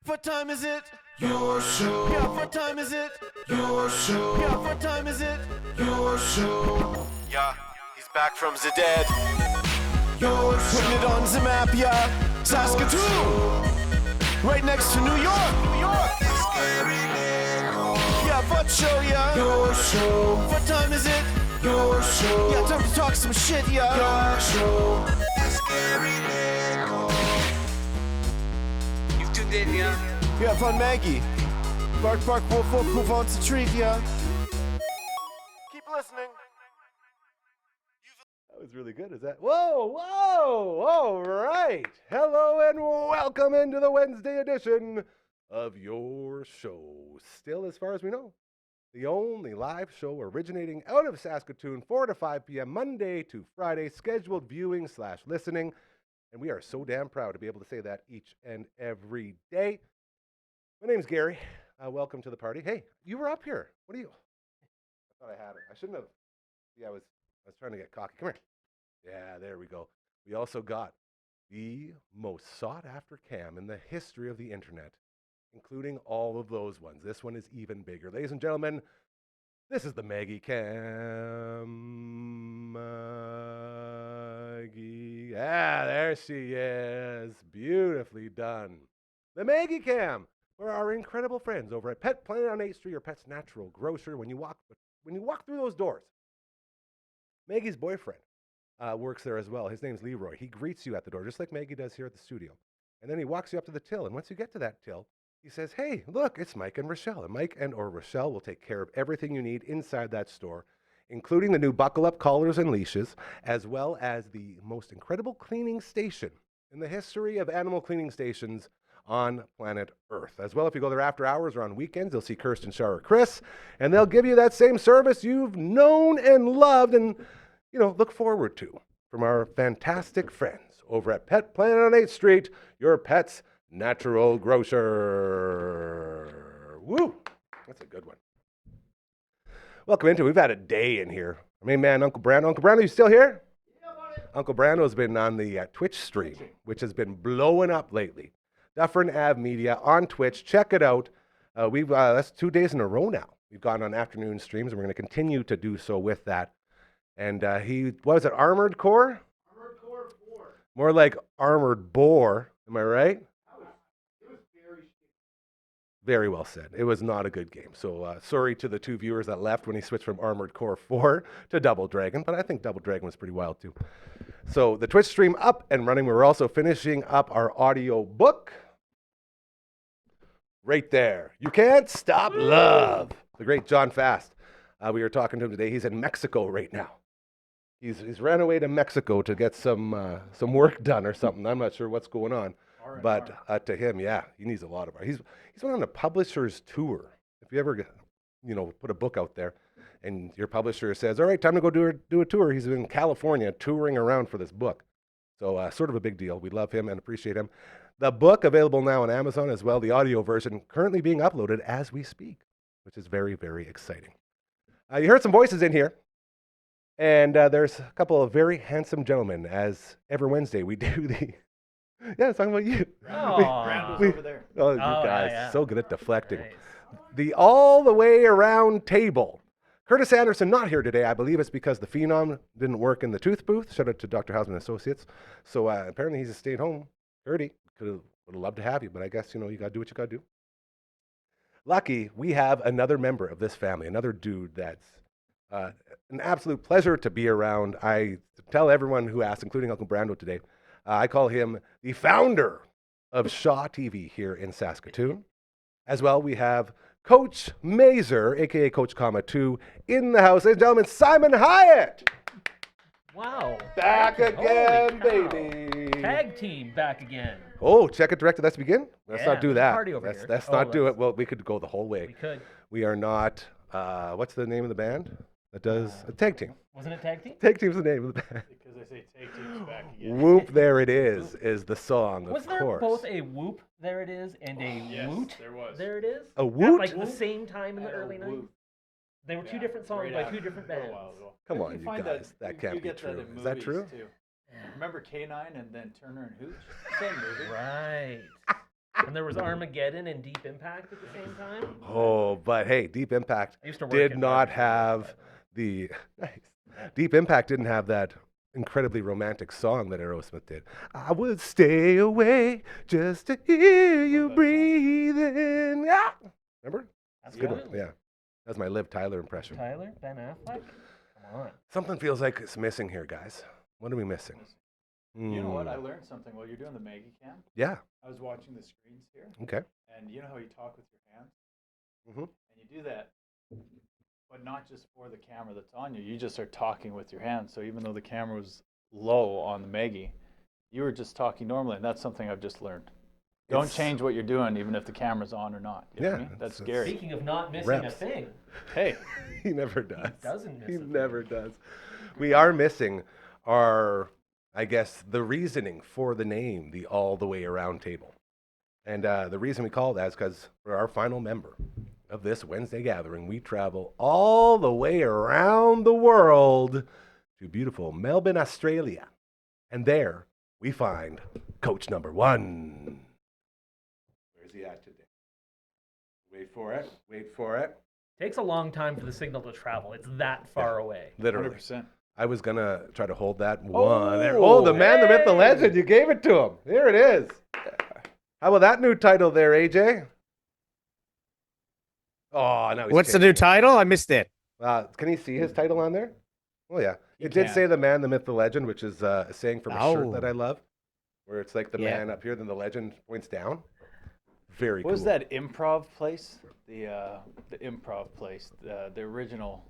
What time is it? Your show. Yeah, what time is it? Your show. Yeah, what time is it? Your show. Yeah, he's back from the dead. Your show. Putting it on the map, yeah. Saskatoon. Right next to New York. New York. Yeah, what show, yeah. Your show. What time is it? Your show. Yeah, time to talk some shit, yeah. Your show. You've tuned in, yeah? Yeah, fun Maggie. Bark, bark, wolf, wolf, who wants a treat, yeah. Keep listening. That was really good. Is that? Whoa, whoa, all right. Hello and welcome into the Wednesday edition of Your Show. Still, as far as we know, the only live show originating out of Saskatoon, 4 to 5 p.m. Monday to Friday, scheduled viewing / listening. And we are so damn proud to be able to say that each and every day. My name's Gary. Welcome to the party. Hey, you were up here. What are you? I thought I had it. I shouldn't have. Yeah, I was trying to get cocky. Come here. Yeah, there we go. We also got the most sought after cam in the history of the internet, including all of those ones. This one is even bigger. Ladies and gentlemen, this is the Maggie Cam. Maggie. Yeah, there she is. Beautifully done. The Maggie Cam. For our incredible friends over at Pet Planet on 8th Street, your pet's natural grocer. When you walk through those doors, Maggie's boyfriend works there as well. His name's Leroy. He greets you at the door, just like Maggie does here at the studio. And then he walks you up to the till. And once you get to that till, he says, hey, look, it's Mike and Rochelle. And Mike or Rochelle will take care of everything you need inside that store, including the new buckle-up collars and leashes, as well as the most incredible cleaning station in the history of animal cleaning stations on planet Earth. As well, if you go there after hours or on weekends, you'll see Kirsten, Shar, or Chris, and they'll give you that same service you've known and loved and, look forward to from our fantastic friends over at Pet Planet on 8th Street, your pet's natural grocer. Woo! That's a good one. Welcome into it. We've had a day in here. I mean, man, Uncle Brando. Uncle Brando, you still here? Yeah, buddy. Uncle Brando's been on the Twitch stream, which has been blowing up lately. Dufferin Ave Media on Twitch. Check it out. That's 2 days in a row now. We've gone on afternoon streams, and we're going to continue to do so with that. And what was it, Armored Core? Armored Core 4. More like Armored Boar. Am I right? It was very Very well said. It was not a good game. So sorry to the two viewers that left when he switched from Armored Core 4 to Double Dragon. But I think Double Dragon was pretty wild too. So the Twitch stream up and running. We're also finishing up our audio book. Right there. You Can't Stop Love. The great John Fast. We were talking to him today. He's in Mexico right now. He's ran away to Mexico to get some work done or something. I'm not sure what's going on. But to him, yeah, he needs a lot of art. He's been on a publisher's tour. If you ever put a book out there and your publisher says, all right, time to go do a tour. He's in California touring around for this book. So sort of a big deal. We love him and appreciate him. The book available now on Amazon as well, the audio version currently being uploaded as we speak, which is very, very exciting. You heard some voices in here, and there's a couple of very handsome gentlemen. As every Wednesday, we do the... Yeah, it's talking about you. Oh, Brando's over there. Oh, you guys, yeah. so good at deflecting. Nice. The all-the-way-around table. Curtis Anderson not here today. I believe it's because the Phenom didn't work in the tooth booth. Shout out to Dr. Hausman Associates. So apparently he's stayed home. Curdy, would have loved to have you, but I guess, you got to do what you got to do. Lucky, we have another member of this family, another dude that's an absolute pleasure to be around. I tell everyone who asks, including Uncle Brando today, I call him the founder of Shaw TV here in Saskatoon. As well, we have Coach Mazer, a.k.a. Coach Comma 2, in the house. Ladies and gentlemen, Simon Hiatt. Wow. Back again, Holy cow. baby. Tag team back again. Oh, check it directed. Let's begin. Let's not do there's a that. party over here. Let's Oh, not do let's- it. Well, we could go the whole way. We could. We are not, what's the name of the band that does a tag team? Wasn't it tag team? Tag team's the name of the band. Because they say take teams back again. Whoop, there it is the song, Was of there course. both a whoop, there it is, and a Yes, woot, there was. there it is? A At, woot? like the same time in the And a early 90s? woot. They were two Yeah, different songs right by after, two different a little bands. while ago. Come You on, can you find guys. That you can't be get true. That in Is that movies, true? Too. Remember K9 and then Turner and Hooch? Same movie. Right. And there was Armageddon and Deep Impact at the same time. Oh, but hey, Deep Impact I used to work did in not garbage have the Deep Impact didn't have that incredibly romantic song that Aerosmith did. I would stay away just to hear you that song. breathing. Yeah. Remember? That's Good one. good. Yeah. That's my Liv Tyler impression. Tyler, Ben Affleck. Come on. Something feels like it's missing here, guys. What are we missing? You know what? I Mm, learned something while you're doing the Maggie Cam. Yeah. I was watching the screens here, Okay. and you know how you talk with your hands? Mhm. And you do that, but not just for the camera that's on you. You just are talking with your hands. So even though the camera was low on the Maggie, you were just talking normally, and that's something I've just learned. Don't It's- change what you're doing, even if the camera's on or not. You know what I Yeah, mean? That's it's- scary. Speaking of not missing Reps. a thing, Hey, He never does. doesn't miss He a thing. never does. We are missing our, I guess, the reasoning for the name, the All the Way Around Table. And the reason we call that is because for our final member of this Wednesday gathering, we travel all the way around the world to beautiful Melbourne, Australia. And there we find coach number 1. Where's he at today? Wait for it. Wait for it. Takes a long time for the signal to travel. It's that far away. Literally. 100%. I was going to try to hold that one. There. Oh, Oh, the man, the myth, the hey! legend. You gave it to him. Here it is. How about that new title there, AJ? Oh, no. What's the new title? I missed it. Can you see his title on there? Oh, yeah. It did can. say the man, the myth, the legend, which is a saying from a shirt Oh. that I love, where it's like the Yeah. man up here, then the legend points down. Very What cool. was that improv place? The improv place, the original,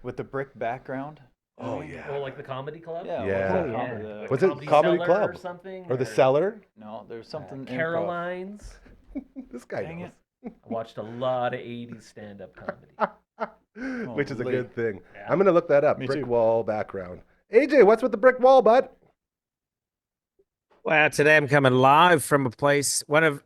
with the brick background. Oh, Oh, yeah. like the comedy club? Yeah. Yeah. What was, Oh, that yeah. called? The- Was it Comedy Cellar Club? or something? Or the cellar? No, there's something. improv. Caroline's. This guy Dang knows. I watched a lot of 80s stand-up comedy. Which is a Holy. good thing. Yeah. I'm going to look that up. Me Brick too. wall background. AJ, what's with the brick wall, bud? Well, today I'm coming live from a place, one of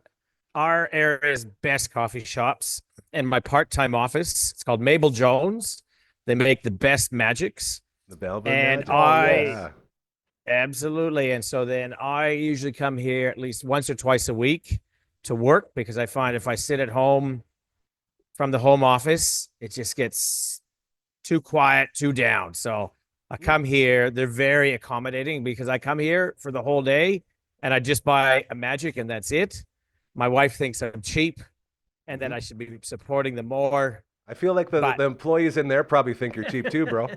our area's best coffee shops, and my part-time office. It's called Mabel Jones. They make the best magics. The Belvoir And Magic? I- Yeah. Absolutely. And so then I usually come here at least once or twice a week to work because I find if I sit at home from the home office, it just gets too quiet, too down. So I come here. They're very accommodating because I come here for the whole day and I just buy a magic and that's it. My wife thinks I'm cheap and that I should be supporting them more. I feel like the But- employees in there probably think you're cheap too, bro.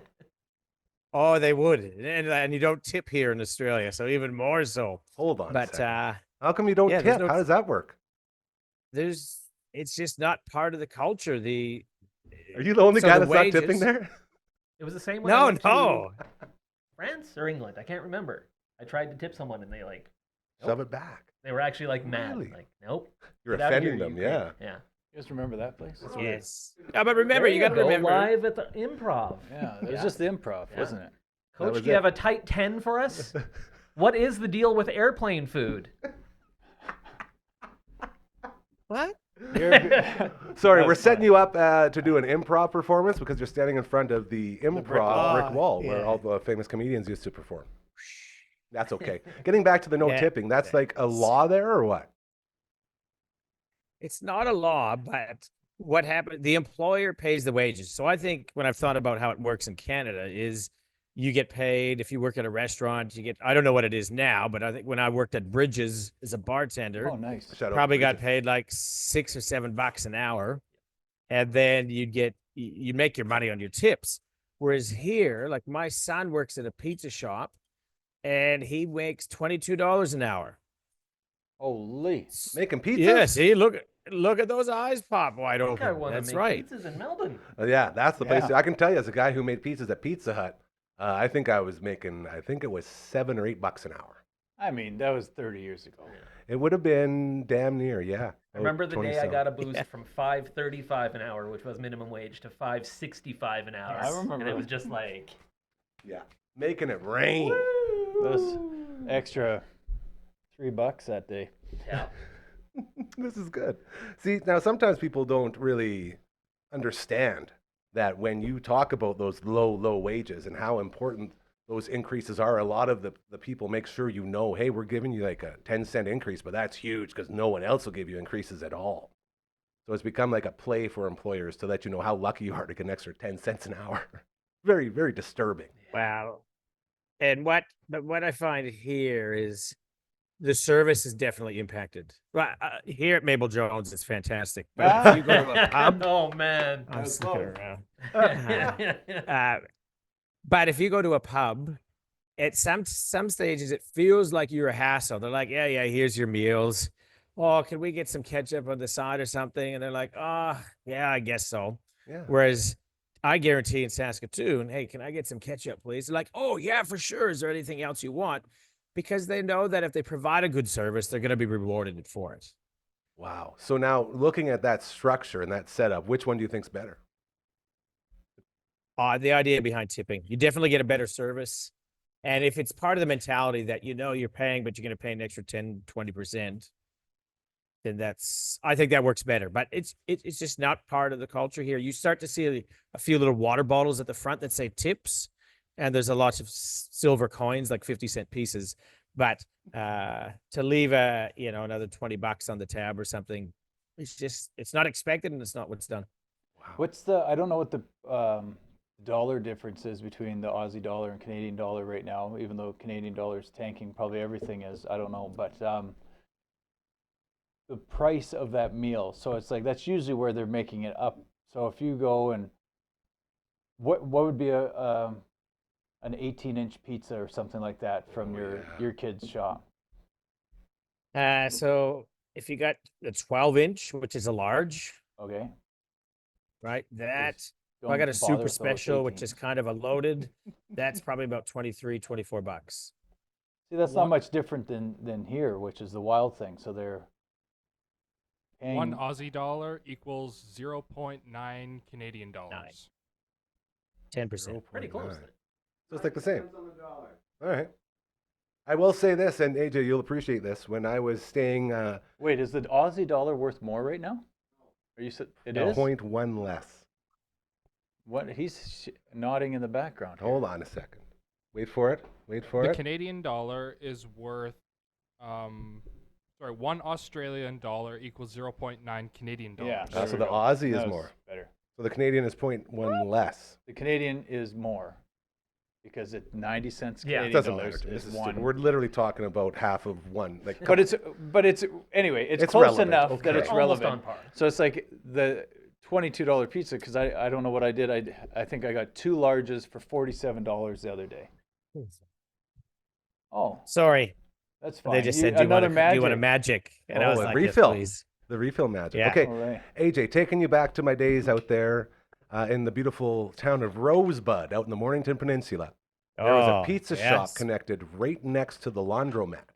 Oh, they would. And you don't tip here in Australia. So even more so. Hold on a But second. How come you don't yeah, there's tip? no- How does that work? it's just not part of the culture. Are you the only So guy the that's not tipping wages- there? It was the same when I No, went to no. France or England. I can't remember. I tried to tip someone and they like, Shove it back. they were actually like mad. Really? Like, nope. You're get out of offending here, them, you yeah. creep. Yeah. You guys remember that place? Yes. But remember, you got to go remember. live at the improv. Yeah, it was Yeah. just the improv, Yeah. wasn't it? Coach, was do you it. have a tight 10 for us? What is the deal with airplane food? What? Sorry, That's we're setting funny. you up to do an improv performance because you're standing in front of the improv wall. brick wall where Yeah. all the famous comedians used to perform. That's okay. Getting back to the no Yeah. tipping, that's like a law there or what? It's not a law, but what happened? The employer pays the wages. So I think when I've thought about how it works in Canada is you get paid if you work at a restaurant. You get, I don't know what it is now, but I think when I worked at Bridges as a bartender, Oh, nice. Shout out probably got Bridges. paid like $6 or $7 an hour, and then you make your money on your tips. Whereas here, like my son works at a pizza shop, and he makes $22 an hour. Holy. Making pizzas? Yeah, see, look at those eyes pop wide I think I open. want to That's make right. pizzas in Melbourne. Yeah, that's the place. Yeah. I can tell you, as a guy who made pizzas at Pizza Hut, I think I was making, I think it was $7 or $8 an hour. I mean, that was 30 years ago. It would have been damn near, yeah. I remember the day I 27. got a boost from $5.35 an hour, which was minimum wage, to $5.65 an hour. I remember. And it was just like, Yeah, making it rain. Those extra $3 that day. yeah. This is good. See, now sometimes people don't really understand that when you talk about those low wages and how important those increases are. A lot of the people make sure you know, hey, we're giving you like a 10-cent increase, but that's huge because no one else will give you increases at all. So it's become like a play for employers to let you know how lucky you are to get an extra 10 cents an hour. Very, very disturbing. Wow. And what I find here is the service is definitely impacted. Well, here at Mabel Jones, it's fantastic. But if you go to a pub, Oh man. I'm sticking around. But if you go to a pub, at some stages, it feels like you're a hassle. They're like, yeah, here's your meals. Oh, can we get some ketchup on the side or something? And they're like, oh, yeah, I guess so. Yeah. Whereas I guarantee in Saskatoon, hey, can I get some ketchup, please? They're like, oh, yeah, for sure. Is there anything else you want? Because they know that if they provide a good service, they're going to be rewarded for it. Wow. So now looking at that structure and that setup, which one do you think's better? The idea behind tipping, you definitely get a better service. And if it's part of the mentality that you know you're paying, but you're going to pay an extra 10, 20%, then I think that works better. But it's just not part of the culture here. You start to see a few little water bottles at the front that say tips, and there's a lot of silver coins, like 50-cent pieces. But to leave another $20 on the tab or something, it's not expected, and it's not what's done. Wow. I don't know what the dollar difference is between the Aussie dollar and Canadian dollar right now, even though Canadian dollar is tanking, probably everything is, I don't know, but the price of that meal, so it's like that's usually where they're making it up. So if you go and what would be an 18-inch pizza or something like that from your kid's shop? So if you got the 12-inch, which is a large, Okay. right? That if I Don't got a bother super with those special, which 18s. is kind of a loaded, that's probably about $23, $24. See, that's not much different than here, which is the wild thing. So they're paying, One Aussie dollar equals 0.9 Canadian dollars. 10%. Pretty close. So it's like the same. All right. I will say this, and AJ, you'll appreciate this. When I was staying, Wait, is the Aussie dollar worth more right now? Are you it is? 0.1 less. What? He's nodding in the background. Here. Hold on a second. Wait for it. The Canadian dollar is worth, 1 Australian dollar equals 0.9 Canadian dollars. Yeah. So There we the go. Aussie is That was more. better. So the Canadian is 0.1 less. The Canadian is more because it's 90 cents Yeah. Canadian It doesn't dollars matter. To me. is This is one. stupid. We're literally talking about half of one. Like, But it's anyway. It's It's close relevant, enough that okay. it's Almost relevant. on par. So it's like the $22 pizza because I don't know what I did. I think I got 2 larges for $47 the other day. Oh, Sorry. that's fine. They just said, do you want a magic? And I was a like, refill. yes, please. The refill magic. Yeah. Okay, All right. AJ, taking you back to my days out there in the beautiful town of Rosebud out in the Mornington Peninsula. There was a pizza shop yes. connected right next to the laundromat.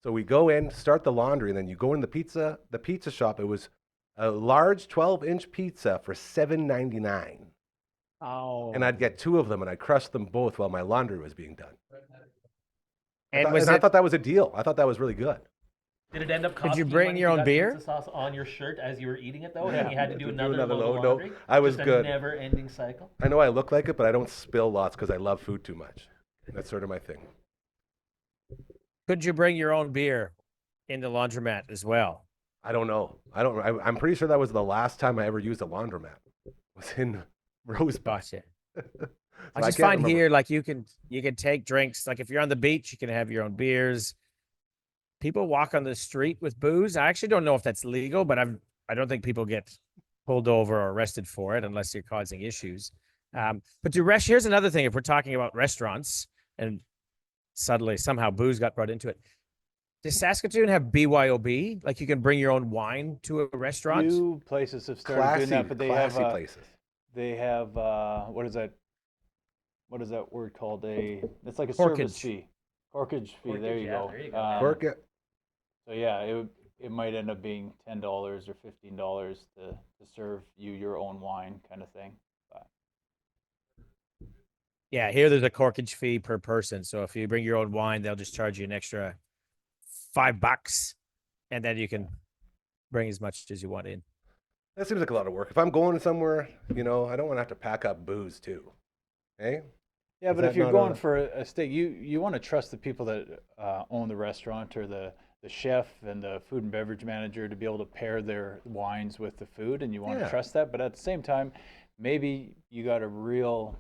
So we go in, start the laundry, and then you go in the pizza shop. It was a large 12-inch pizza for $7.99. Oh. And I'd get 2 of them, and I'd crush them both while my laundry was being done. And I thought that was a deal. I thought that was really good. Did it end up Could you costing bring money your if own you got beer? pizza sauce on your shirt as you were eating it though, Yeah. and you had to do another load of load. laundry? No, I was Just good. A never-ending cycle. I know I look like it, but I don't spill lots because I love food too much. That's sort of my thing. Could you bring your own beer in the laundromat as well? I don't know. I'm pretty sure that was the last time I ever used a laundromat. Was in Rosebud. Gotcha. So I just can't find remember. here, like you can take drinks. Like if you're on the beach, you can have your own beers. People walk on the street with booze. I actually don't know if that's legal, but I don't think people get pulled over or arrested for it unless you're causing issues. But here's another thing. If we're talking about restaurants and suddenly somehow booze got brought into it, does Saskatoon have BYOB? Like you can bring your own wine to a restaurant? Few places have started doing that, but they have classy places. they have what is that? What is that word called? It's like a service Corkage. fee. Corkage fee. Corkage, There you yeah, go. there you go. Cork it. So yeah, it might end up being $10 or $15 to serve you your own wine, kind of thing. But Yeah, here there's a corkage fee per person. So if you bring your own wine, they'll just charge you an extra $5, and then you can bring as much as you want in. That seems like a lot of work. If I'm going somewhere, I don't want to have to pack up booze too. Hey? Yeah, Is but that if you're not going a- for a steak, you want to trust the people that own the restaurant or the chef and the food and beverage manager to be able to pair their wines with the food, and you want Yeah. to trust that. But at the same time, maybe you got a real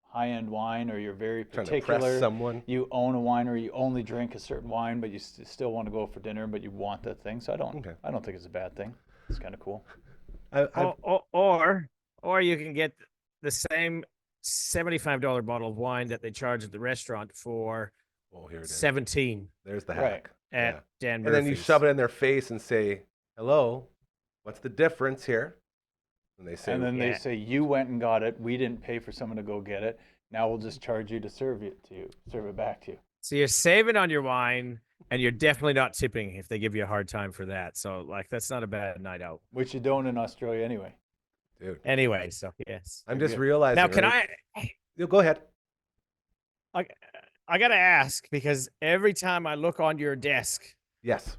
high-end wine, or you're very Trying to particular. impress someone. You own a winery, you only drink a certain wine, but you still want to go for dinner, but you want that thing. So I don't think it's a bad thing. It's kind of cool. Or you can get the same $75 bottle of wine that they charge at the restaurant for Oh, here it is. 17 There's the Right. hack. at Dan And then you Murphy's. shove it in their face and say, "Hello, what's the difference here?" And they say, And then they Yeah. say, you went and got it. We didn't pay for someone to go get it. Now we'll just charge you to serve it back to you. So you're saving on your wine, and you're definitely not tipping if they give you a hard time for that. So like that's not a bad night out. Which you don't in Australia anyway. "Dude, Anyway, so yes. I'm just realizing." Now can right? I Go ahead. I gotta ask, because every time I look on your desk, Yes,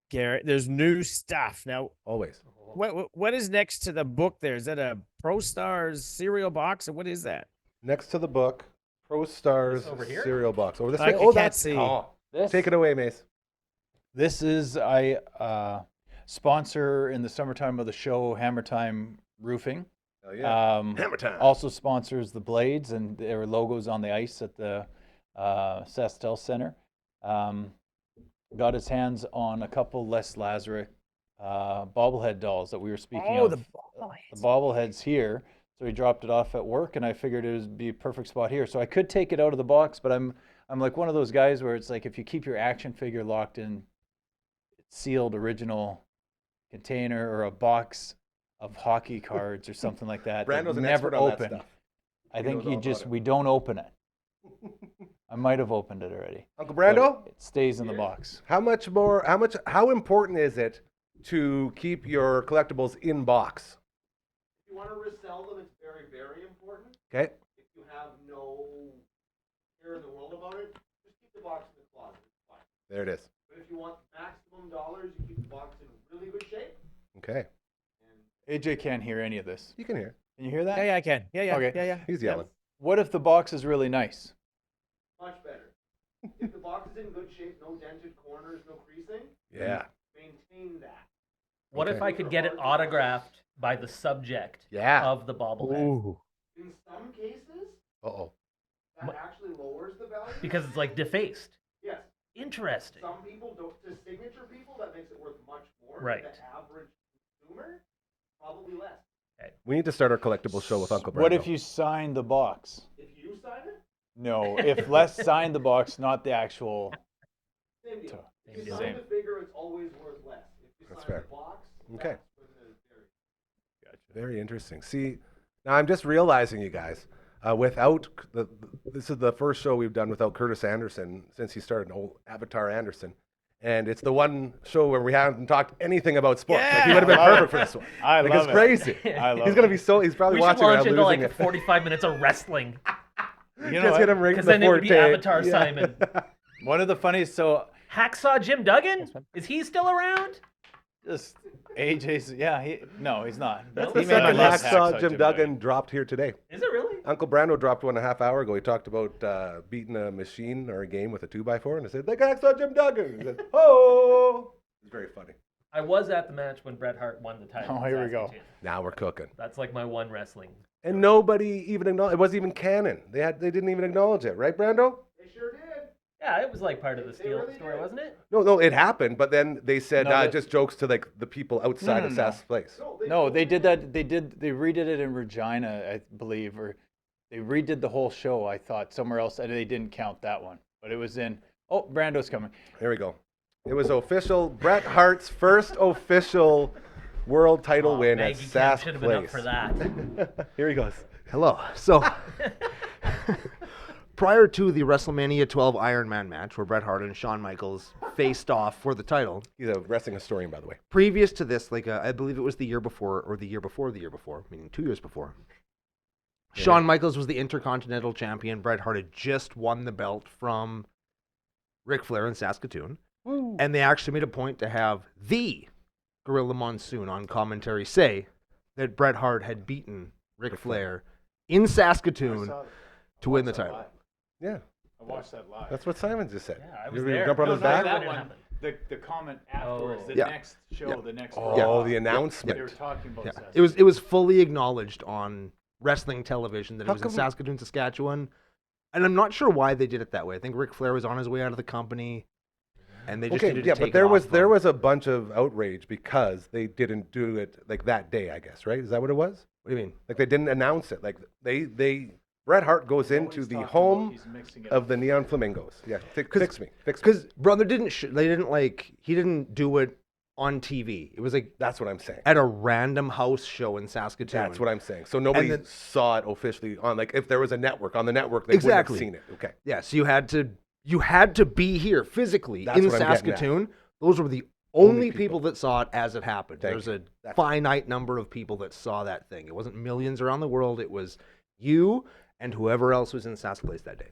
Garrett, there's new stuff. Now, always. what is next to the book there? Is that a Pro Stars cereal box, or what is that? Next to the book, Pro Stars over here? cereal box. Over this I way. can't Oh, that's see. Oh, This, take it away, Mace. This is sponsor in the summertime of the show, Hammer Time Roofing. Oh yeah. Hammer time. Also sponsors the Blades and their logos on the ice at the Saskatoon Center. Got his hands on a couple Les Lazarus bobblehead dolls that we were speaking Oh, of. the The bobblehead's here, so he dropped it off at work, and I figured it would be a perfect spot here. So I could take it out of the box, but I'm like one of those guys where it's like if you keep your action figure locked in sealed original container or a box of hockey cards or something like that, Brando's an never expert on open. that stuff. I He think knows all about it. we don't open it. I might have opened it already. Uncle but Brando, it stays in the box. how important is it to keep your collectibles in box? If you want to resell them, it's very, very important. Okay. If you have no care in the world about it, just keep the box in the closet. It's fine. There it is. But if you want maximum dollars, you keep the box in really good shape. Okay. AJ can't hear any of this. You can hear. Can you hear that? Yeah, I can. Yeah. Okay. Yeah. He's yelling. What if the box is really nice? Much better. If the box is in good shape, no dented corners, no creasing, Yeah. maintain that. What if Okay. I could get it autographed by the subject Yeah. of the bobblehead? Ooh. In some cases, Uh-oh. that actually lowers the value. Because it's like defaced. Yes, Interesting. some people don't. To signature people, that makes it worth much more. To Right. the average consumer, probably less. We need to start our collectible show with Uncle Brando. What if you sign the box? If you sign it, No, if Les signed the box, not the actual. same deal. If you deal. sign the figure, it's always worth less. If you That's sign fair. the box, Okay. that's when the very Very interesting. See, now I'm just realizing, you guys, without this is the first show we've done without Curtis Anderson since he started old Avatar Anderson, and it's the one show where we haven't talked anything about sports. Like, he would have been I love perfect it. for this one. I Like, love it's it. crazy. I love He's gonna it. be so. He's probably We should watching. launch it, into like losing it. 45 minutes of wrestling. You know Just hit what? him right in Because the then it would be forte. Avatar Yeah. Simon. One of the funniest. So Hacksaw Jim Duggan? Is he still around? just AJ's. Yeah, no, he's not. That's He the made second my list. hacksaw Jim Duggan dropped here today. Is it really? Uncle Brando dropped one a half hour ago. He talked about beating a machine or a game with a 2x4, and I said, "Like hacksaw Jim Duggan." He said, "Oh." It's very funny. I was at the match when Bret Hart won the title. Oh, in here we go. Saskatoon. Now we're cooking. That's like my one wrestling. And nobody even acknowledged. It wasn't even canon. They didn't even acknowledge it, right, Brando? They sure did. Yeah, it was like part of the They Steel really story, did. wasn't it? No, it happened, but then they said No, just jokes to like the people outside of no. Sask's place. No, they did that. They redid it in Regina, I believe, or they redid the whole show. I thought somewhere else, and they didn't count that one, but it was in. Oh, Brando's coming. Here we go. It was official. Bret Hart's first official world title win at Maggie Camp Sask should have been up place. for that. Here he goes. Hello. So, prior to the WrestleMania 12 Iron Man match, where Bret Hart and Shawn Michaels faced off for the title, He's a wrestling historian, by the way. previous to this, like I believe it was the year before, or the year before, meaning 2 years before, Shawn Michaels was the Intercontinental Champion. Bret Hart had just won the belt from Ric Flair in Saskatoon. And they actually made a point to have the Gorilla Monsoon on commentary say that Bret Hart had beaten Ric Flair in Saskatoon to win the title. Yeah, I watched that live. that's what Simon just said. Yeah, I was You were there. jump on No, his no, back. that That one one, happened. the comment afterwards, the Yeah. next show, Yeah. the next Oh, Raw, the announcement. They were talking about Yeah. Saskatoon. It was fully acknowledged on wrestling television that How it was in come- Saskatoon, Saskatchewan, and I'm not sure why they did it that way. I think Ric Flair was on his way out of the company, and they just Okay, needed yeah, to take but there it was off there of- was a bunch of outrage because they didn't do it like that day. I guess, right? Is that what it was? What do you mean? Like they didn't announce it. Like they Bret Hart goes No into one's the talking about home he's mixing it of up. the Neon Flamingos. Yeah, fix me. Because brother didn't they didn't like he didn't do it on TV. It was like That's what I'm saying. at a random house show in Saskatoon. That's what I'm saying. So nobody then- saw it officially on, like, if there was a network on the network, they Exactly. wouldn't have seen it. Okay. Yeah, so you had to be here physically That's in what I'm getting at. Saskatoon. Those were the only Only people people. that saw it as it happened. Thank There's you. a That's- finite number of people that saw that thing. It wasn't millions around the world. It was you and whoever else was in Sask Place that day.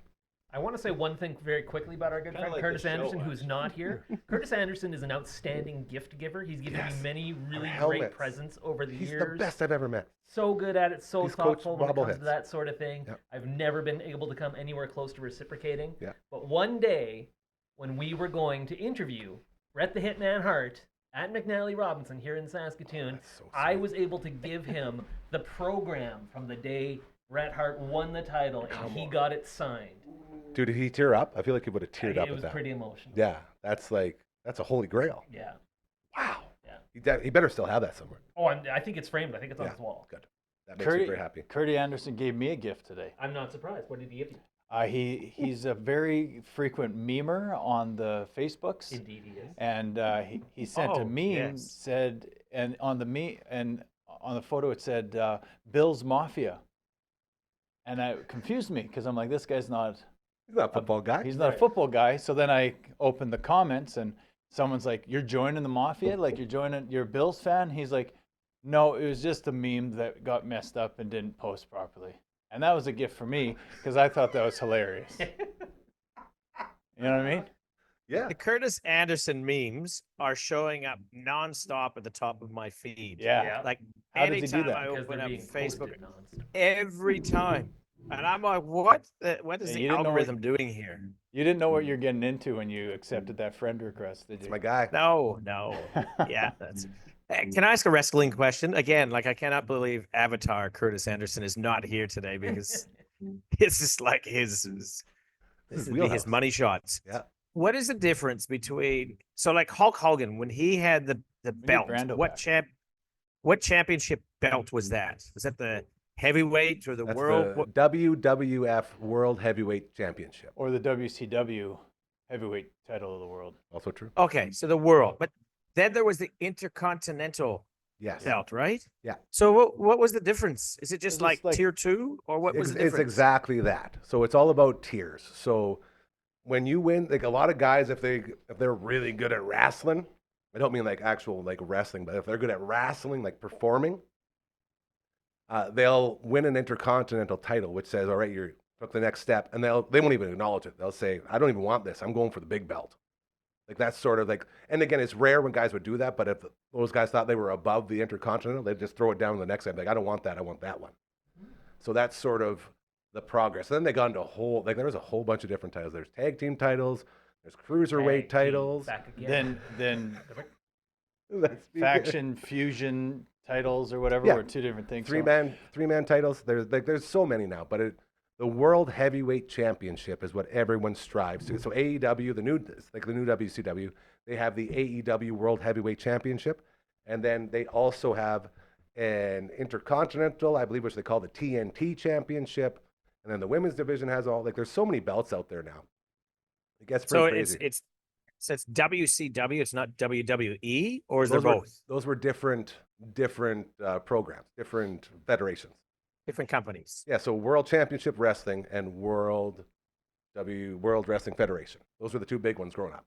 I want to say one thing very quickly about our good Kinda friend like Curtis the show, Anderson, who's actually. not here. Curtis Anderson is an outstanding gift giver. He's given Yes. me many really helmets. great presents over the He's years. the best I've ever met. So good at it, so He's coached thoughtful when it comes bobbleheads. to that sort of thing. Yep. I've never been able to come anywhere close to reciprocating. Yeah. But one day, when we were going to interview Bret the Hitman Hart at McNally Robinson here in Saskatoon, That's so I sweet. was able to give him the program from the day Bret Hart won the title, and he got it signed. Dude, did he tear up? I feel like he would have teared up It at was that. pretty emotional. Yeah, that's a holy grail. Yeah. Wow. Yeah. He better still have that somewhere. Oh, I think it's framed. I think it's on Yeah, his wall. good. That makes me very happy. Curdy Anderson gave me a gift today. I'm not surprised. What did he give you? He's a very frequent memer on the Facebooks. Indeed, he is. And he sent a Oh, meme, yes. said, and on the photo it said Bill's Mafia, and that confused me because I'm like, this guy's not He's not a football guy. he's not a football guy. So then I opened the comments and someone's like, you're joining the Mafia, like you're a Bills fan. He's like, no, it was just a meme that got messed up and didn't post properly, and that was a gift for me because I thought that was hilarious. You know what I mean? Yeah. The Curtis Anderson memes are showing up nonstop at the top of my feed. Yeah. Like How does he do anytime that? I Because open they're up being Facebook, posted nonstop. every time, and I'm like, what is Yeah, the you didn't know what- algorithm doing here? You didn't know what you're getting into when you accepted that friend request, did It's you? my guy. No. Yeah, that's. Hey, can I ask a wrestling question again? Like, I cannot believe Avatar Curtis Anderson is not here today because this is like his His his wheelhouse. money shots. Yeah. What is the difference between like Hulk Hogan when he had the need belt? Brando What back. what championship belt was that? Was that the heavyweight or the That's world? the WWF World Heavyweight Championship. Or the WCW heavyweight title of the world. Also true. Okay, so the world. But then there was the Intercontinental Yes. belt, right? Yeah. So what was the difference? Is it just just like- tier 2 or what was the It's difference? exactly that. So it's all about tiers. So when you win, like a lot of guys, if they're really good at wrestling, I don't mean like actual like wrestling, but if they're good at wrestling, like performing, they'll win an intercontinental title, which says, all right, you took the next step, and they won't even acknowledge it. They'll say, I don't even want this. I'm going for the big belt. Like that's sort of like, and again, it's rare when guys would do that, but if those guys thought they were above the intercontinental, they'd just throw it down to the next step. Like, I don't want that. I want that one. So that's sort of the progress. And then they got into there was a whole bunch of different titles. There's tag team titles. There's cruiserweight Tag team, titles. Back again. Then That's- faction fusion titles or whatever Yeah. were two different things. three man titles. There's so many now, but the World Heavyweight Championship is what everyone strives to. So AEW, the new WCW, they have the AEW World Heavyweight Championship, and then they also have an Intercontinental, I believe, which they call the TNT Championship, and then the women's division has there's so many belts out there now. It gets pretty So crazy. it's WCW, it's not WWE, or is there Those were- both? Those were different programs, different federations. Different companies. Yeah, so World Championship Wrestling and World Wrestling Federation. Those were the two big ones growing up.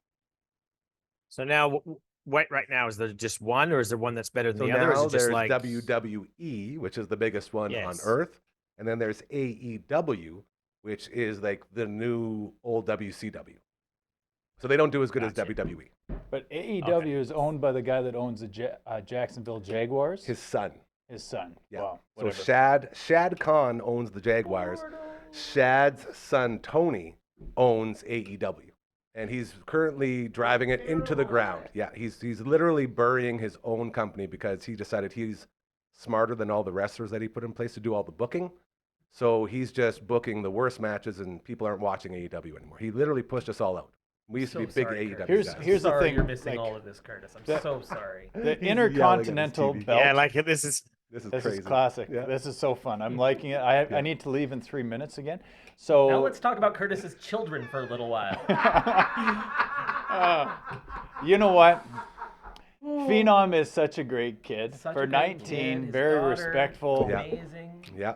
So now, what right now is there just one, or is there one that's better than So the other? Or is now it just there's like WWE, which is the biggest one on Yes. Earth, and then there's AEW, which is like the new old WCW. So they don't do as good as Gotcha. WWE. But AEW is owned by the guy that owns the Jacksonville Jaguars. His son. His son. Yeah. Wow. So Whatever. Shad Khan owns the Jaguars, Shad's son Tony owns AEW, and he's currently driving it into the ground. Yeah, he's literally burying his own company because he decided he's smarter than all the wrestlers that he put in place to do all the booking. So he's just booking the worst matches, and people aren't watching AEW anymore. He literally pushed us all out. We used to be big sorry, AEW Curtis. guys. Here's the Sorry thing, you're missing like, all of this, Curtis. I'm that- so sorry. The He's yelling at his Intercontinental TV. belt. Yeah, like this is This is This crazy. is classic. Yeah. This is so fun. I'm liking it. I need to leave in 3 minutes again. So Now let's talk about Curtis's children for a little while. you know what? Phenom is such a great kid. Such For a great 19, kid. His very daughter, respectful. Yeah. Amazing. Yeah.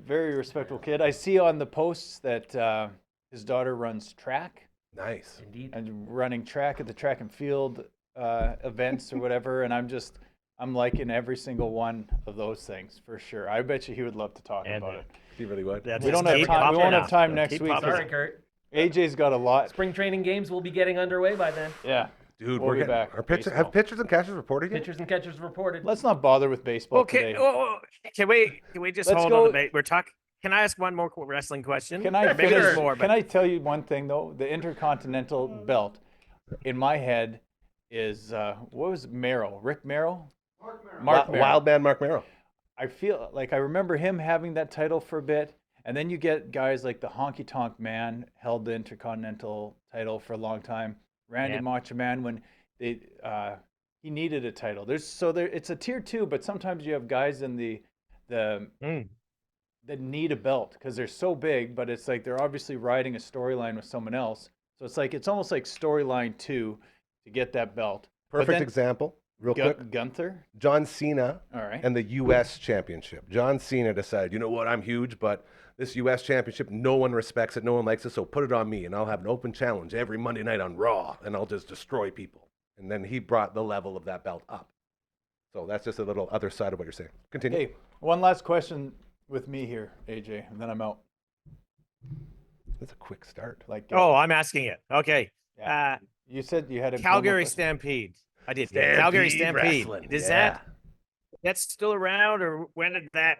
Very respectful kid. I see on the posts that his daughter runs track Nice. Indeed. and running track at the track and field events or whatever. And I'm liking every single one of those things for sure. I bet you he would love to talk And, about it. He really would. that's We just don't have keep time. We won't popping have time up. next Keep week. popping Sorry, up. Kurt. AJ's got a lot. Spring training games will be getting underway by then. Yeah. Dude, We'll we're be getting, back. Are pitchers, Baseball. have pitchers and catchers reported yet? Pitchers and catchers reported. Let's not bother with baseball Okay, today. can we just Let's hold go- on the bait? We're talking. Can I ask one more wrestling question? Can I Maybe finish? there's more, Can but I tell you one thing though? The Intercontinental belt, in my head, is what was Merrill? Rick Merrill? Mark Merrill. Wild man Mark Merrill. I feel like I remember him having that title for a bit, and then you get guys like the Honky Tonk Man held the Intercontinental title for a long time. Randy Yeah. Macho Man when they he needed a title. It's a tier 2, but sometimes you have guys in the that need a belt because they're so big, but it's like they're obviously riding a storyline with someone else. So it's almost like storyline 2 to get that belt. But Perfect then example. Real quick. Gunther. John Cena All right. and the U.S. Championship. John Cena decided, you know what, I'm huge, but this U.S. Championship, no one respects it, no one likes it, so put it on me, and I'll have an open challenge every Monday night on Raw, and I'll just destroy people. And then he brought the level of that belt up. So that's just a little other side of what you're saying. Continue. Okay, one last question with me here, AJ, and then I'm out. That's a quick start. Like, oh, I'm asking it. Okay. Yeah. You said you had a Calgary promo question. Stampede. I did. Stampede Calgary Stampede. Wrestling, Is yeah. that's still around, or when did that?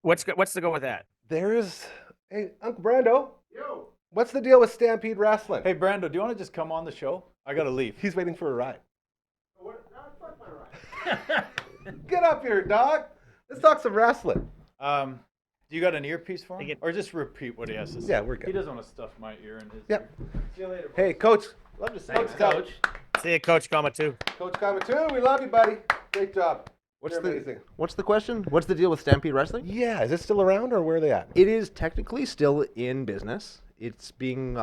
What's the go with that? There's, hey, Uncle Brando. Yo. What's the deal with Stampede Wrestling? Hey, Brando, do you want to just come on the show? I gotta leave. He's waiting for a ride. Get up here, dog. Let's talk some wrestling. Do you got an earpiece for him, Take it. or just repeat what he has to say? Yeah, we're He good. doesn't want to stuff my ear in his Yep. ear. See you later. Hey, Coach. Love to see Thanks, you. Coach. See you, Coach Kama too. Coach Kamatoo, we love you, buddy. Great job. What's You're the amazing. What's the question? What's the deal with Stampede Wrestling? Yeah, is it still around or where are they at? It is technically still in business. It's being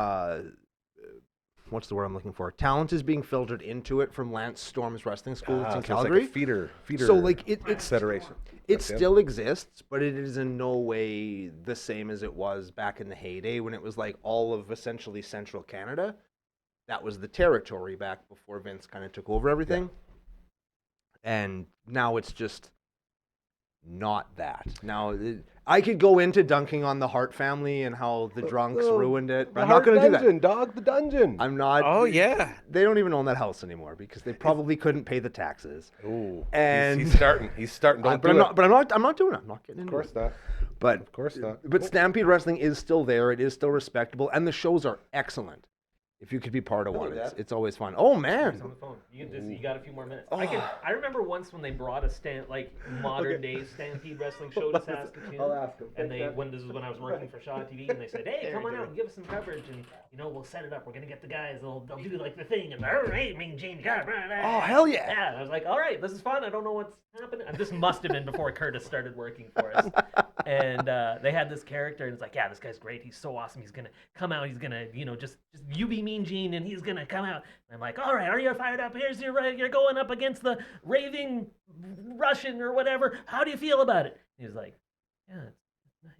what's the word I'm looking for? Talent is being filtered into it from Lance Storm's wrestling school in So it's Calgary. like a feeder So like it's federation. it That's it. still exists, but it is in no way the same as it was back in the heyday when it was like all of essentially central Canada. That was the territory back before Vince kind of took over everything. And now it's just not that. Now I could go into dunking on the Hart family and how the drunks ruined it. But I'm not going to do that. Dungeon, dog, the dungeon. I'm not. Oh yeah. They don't even own that house anymore because they probably couldn't pay the taxes. Ooh, And- he's starting. He's starting. Don't But do I'm it. not. But I'm not. I'm not doing it. I'm not getting Of into course it. not. But Of course not. But Stampede Wrestling is still there. It is still respectable, and the shows are excellent. If you could be part of one, it's always fun. Oh man, He's on the phone. You got a few more minutes. I remember once when they brought a modern day Stampede Wrestling show to Saskatoon. I'll ask him. And this is when I was working for Shaw TV, and they said, "Hey, come on out and give us some coverage, and we'll set it up. We're gonna get the guys. They'll do like the thing, and all right, Mean Gene, Oh, hell yeah. Yeah, and I was like, all right, this is fun. I don't know what's happening. This must have been before Curtis started working for us. And they had this character, and it's like, yeah, this guy's great. He's so awesome. He's gonna come out. He's gonna, just you be Mean Gene, and he's gonna come out. And I'm like, all right, are you fired up? You're going up against the raving Russian or whatever. How do you feel about it? He was like, yeah, it's nice.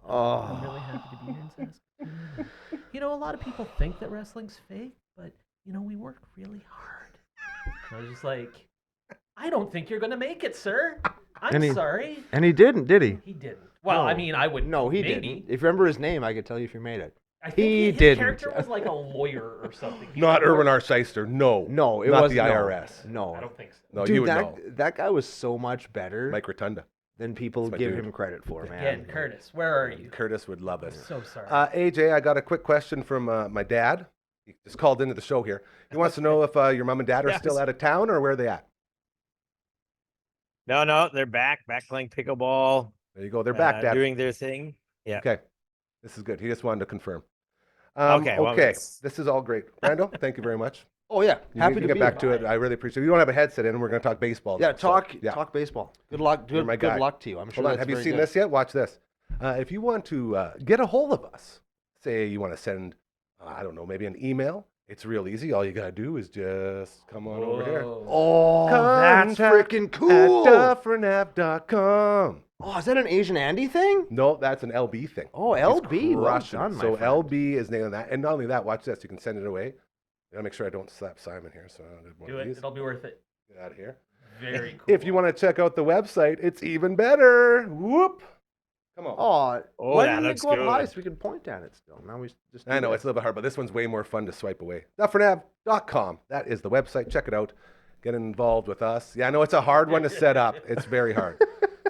I'm really happy to be here in Saskatoon. A lot of people think that wrestling's fake, but we work really hard. And I was just like, I don't think you're gonna make it, sir. I'm sorry. And he didn't, did he? He didn't. Well, No. I mean, I would. No, he maybe. didn't. If you remember his name, I could tell you if you made it. I think He his didn't. character was like a lawyer or something. He Not was Erwin more- R. Shyster. No. No, it not was the IRS. No, I don't think so. No, Dude, you would know. that guy was so much better. Mike Rotunda. than people That's my give dude. him credit for, man. Again, Curtis, where are you? Curtis would love it. So sorry. AJ, I got a quick question from my dad. He just called into the show here. He wants to know if your mom and dad are Yes. still out of town or where are they at? No, they're back playing pickleball. There you go. They're back, Dad. doing their thing. Yeah. Okay. This is good. He just wanted to confirm. Okay, well, okay. that's- This is all great. Brando, thank you very much. Oh yeah, You happy can to get be back here. to it. I really appreciate it. You don't have a headset in, and we're going to talk baseball. Yeah, now, so, talk baseball. Good luck. You're my guy. Good luck to you. I'm sure. Hold on. that's Have you very seen good. this yet? Watch this. If you want to get a hold of us, say you want to send, I don't know, maybe an email, it's real easy. All you got to do is just come on over here. Oh, that's Contact freaking cool. At dufferinave.com. Oh, is that an Asian Andy thing? No, that's an LB thing. Oh, He's LB. Well crushing it. done, my So friend. LB is nailing that. And not only that, watch this. You can send it away. I gotta make sure I don't slap Simon here. So I'll do one Do of it. these. It'll be worth it. Get out of here. Very cool. If you want to check out the website, it's even better. Whoop. Come on. Oh, why that didn't it looks go up high good. so we can point at it still? Now we just. I know it's a little bit hard, but this one's way more fun to swipe away. Dufferinav.com. That is the website. Check it out. Get involved with us. Yeah, I know it's a hard one to set up. It's very hard.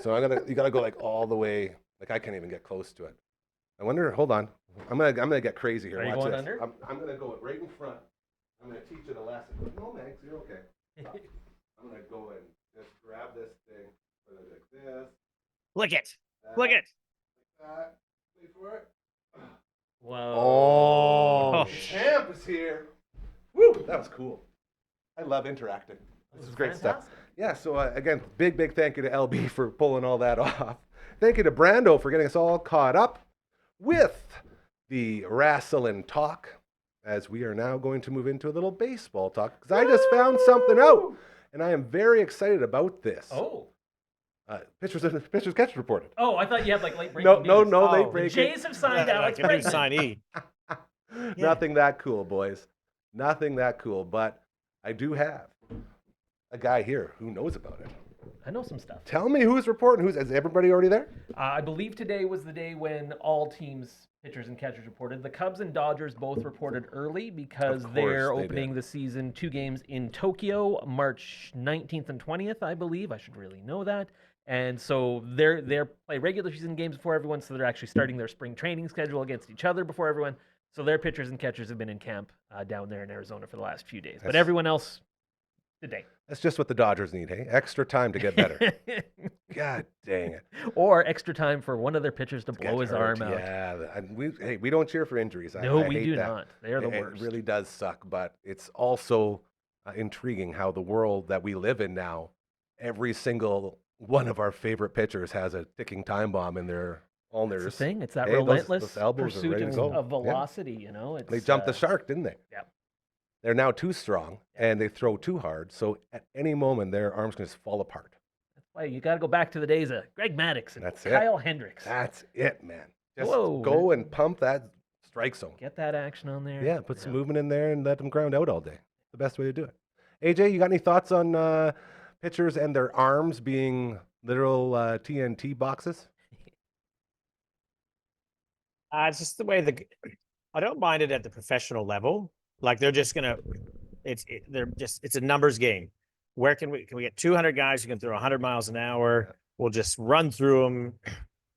So you gotta go like all the way. Like I can't even get close to it. I wonder. Hold on. I'm gonna get crazy here. Are you Watch going this. under? I'm gonna go right in front. I'm gonna teach it a lesson. No, Max, you're okay. Stop. I'm gonna go and just grab this thing. Put it like this. Flick it. That, Flick it. That. Wait for it. Whoa. Oh, Champ is here. Woo! That was cool. I love interacting. This is great stuff. Fantastic. Yeah, so again, big thank you to LB for pulling all that off. Thank you to Brando for getting us all caught up with the wrestling talk, as we are now going to move into a little baseball talk, because I just found something out, and I am very excited about this. Oh. Pitchers catch reported. Oh, I thought you had like late breaking No, news. late The breaking. Jays have signed Alex Like a new Bregman. signee. Nothing that cool, boys. Nothing that cool, but I do have a guy here who knows about it. I know some stuff. Tell me who's reporting. Is everybody already there? I believe today was the day when all teams, pitchers and catchers, reported. The Cubs and Dodgers both reported early because Of course they're they opening did. the season 2 games in Tokyo, March 19th and 20th, I believe. I should really know that. And so they're play regular season games before everyone, so they're actually starting their spring training schedule against each other before everyone. So their pitchers and catchers have been in camp down there in Arizona for the last few days. But That's- everyone else, today. That's just what the Dodgers need, hey? Extra time to get better. God dang it. Or extra time for one of their pitchers to blow Get his hurt. arm out. Yeah, and we don't cheer for injuries. No, I we hate do that. not. They are the It worst. really does suck, but it's also intriguing how the world that we live in now, every single one of our favorite pitchers has a ticking time bomb in their all That's their. the thing. It's that Hey, those relentless elbows are pursuit ready to go. of Yeah. velocity. You know, it's, They jumped the shark, didn't they? Yep. They're now too strong and they throw too hard, so at any moment their arms can just fall apart. That's why you got to go back to the days of Greg Maddux and That's it. Kyle Hendricks. That's it, man. Just Whoa, go man. and pump that strike zone. Get that action on there. Yeah, put some movement in there and let them ground out all day. The best way to do it. AJ, you got any thoughts on pitchers and their arms being literal TNT boxes? It's just the way I don't mind it at the professional level. Like they're just gonna, it's a numbers game. Where can we get 200 guys who can throw 100 miles an hour? We'll just run through them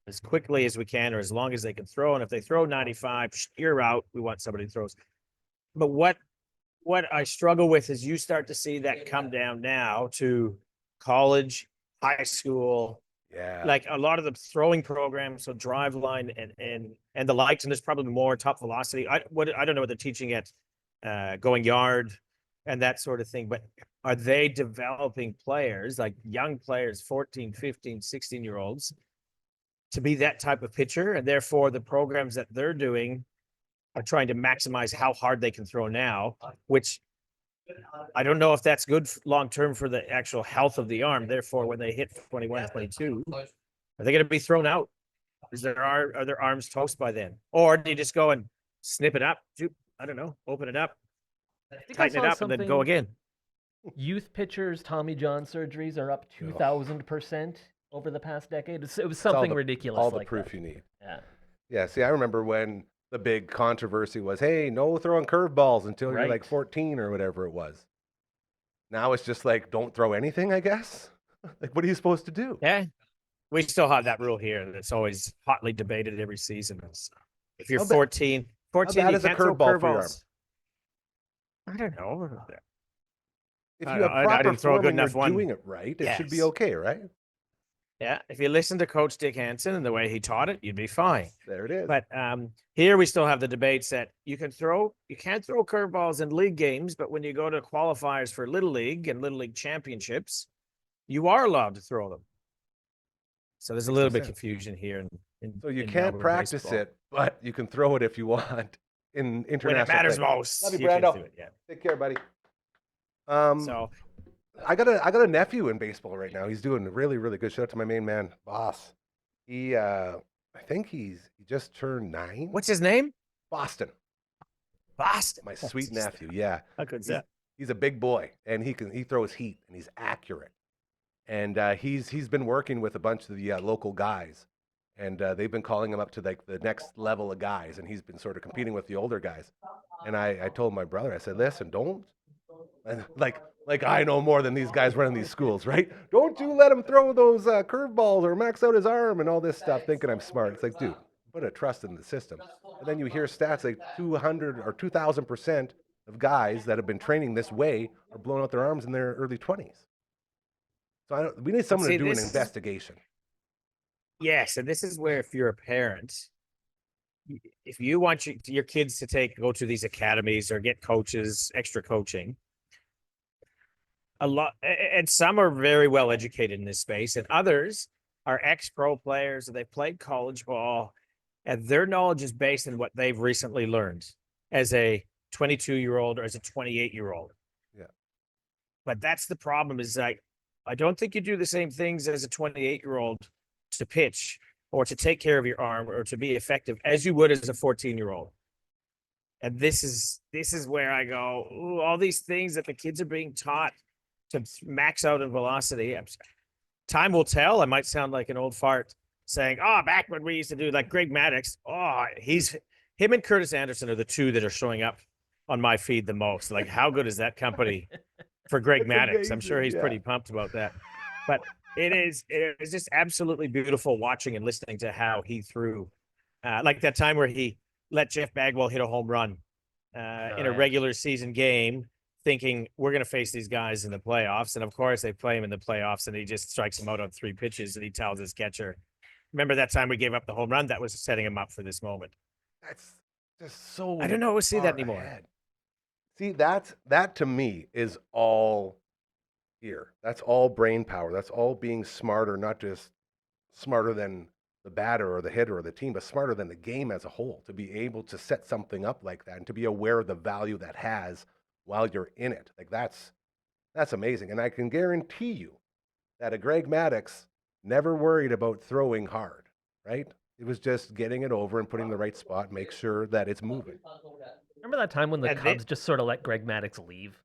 as quickly as we can, or as long as they can throw. And if they throw 95, you're out. We want somebody who throws. But what I struggle with is you start to see that come down now to college, high school, Yeah. like a lot of the throwing programs, so drive line and the likes, and there's probably more top velocity. I don't know what they're teaching at going yard and that sort of thing, but are they developing players, like young players, 14, 15, 16-year-olds, to be that type of pitcher? And therefore the programs that they're doing are trying to maximize how hard they can throw now, which I don't know if that's good long-term for the actual health of the arm. Therefore, when they hit 21, 22, are they going to be thrown out? Are their arms toast by then? Or do you just go and snip it up? I don't know. Open it up, I think I tighten it saw up, and then go something- again. Youth pitchers' Tommy John surgeries are up 2,000% over the past decade. It was something ridiculous. All the like proof that. you need. Yeah. Yeah, see, I remember when the big controversy was, hey, no throwing curveballs until you're like Right. 14 or whatever it was. Now it's just like, don't throw anything, I guess. Like, what are you supposed to do? Yeah. we still have that rule here that's always hotly debated every season. Is if you're How ba- 14, How 14, bad you is a can't throw curveball for your arm? curveballs. I don't know. If I you don't- have I proper didn't throw a form good and you're enough one. doing it right, it should be Yes. okay, right? Yeah, if you listen to Coach Dick Hansen and the way he taught it, you'd be fine. There it is. But here we still have the debates that you can't throw curveballs in league games, but when you go to qualifiers for Little League and Little League championships, you are allowed to throw them. So there's a Makes little no bit of sense. confusion here. So you in can't Melbourne practice baseball. it, but you can throw it if you want in international When it matters play. most. Love you, you can Brando. do it, yeah. Take care, buddy. So I got a nephew in baseball right now. He's doing really, really good. Shout out to my main man, Boss. I think he just turned 9. what's his name? Boston? Boston. My sweet nephew. Yeah, How good's he's, that? he's a big boy, and he throws heat, and he's accurate. And he's been working with a bunch of the local guys, and they've been calling him up to like the next level of guys, and he's been sort of competing with the older guys. And I told my brother, I said, listen, don't. And like I know more than these guys running these schools, right? Don't you let him throw those curveballs or max out his arm and all this stuff thinking I'm smart. It's like, dude, put a trust in the system. And then you hear stats like 200 or 2,000% of guys that have been training this way are blowing out their arms in their early 20s. So we need someone to do an investigation. Yes, and this is where if you're a parent, if you want your kids to go to these academies or get coaches, extra coaching, and some are very well educated in this space, and others are ex-pro players, and they've played college ball, and their knowledge is based on what they've recently learned as a 22-year-old or as a 28-year-old. Yeah. But that's the problem is like, I don't think you do the same things as a 28-year-old to pitch or to take care of your arm or to be effective as you would as a 14-year-old. And this is where I go, ooh, all these things that the kids are being taught to max out in velocity. Time will tell. I might sound like an old fart saying, oh, back when we used to do like Greg Maddux. Oh, him and Curtis Anderson are the two that are showing up on my feed the most. Like, how good is that company for Greg Maddux? I'm sure he's pretty pumped about that. But it is just absolutely beautiful watching and listening to how he threw. Like that time where he let Jeff Bagwell hit a home run in a regular season game, thinking we're going to face these guys in the playoffs. And of course, they play him in the playoffs, and he just strikes him out on 3 pitches, and he tells his catcher, remember that time we gave up the home run? That was setting him up for this moment. That's just so I don't know. We'll see that far anymore. ahead. See, that to me is all here. That's all brain power. That's all being smarter, not just smarter than the batter or the hitter or the team, but smarter than the game as a whole, to be able to set something up like that and to be aware of the value that has while you're in it. Like that's amazing. And I can guarantee you that a Greg Maddux never worried about throwing hard, right? It was just getting it over and putting the right spot, make sure that it's moving. Remember that time when the And Cubs just sort of let Greg Maddux leave?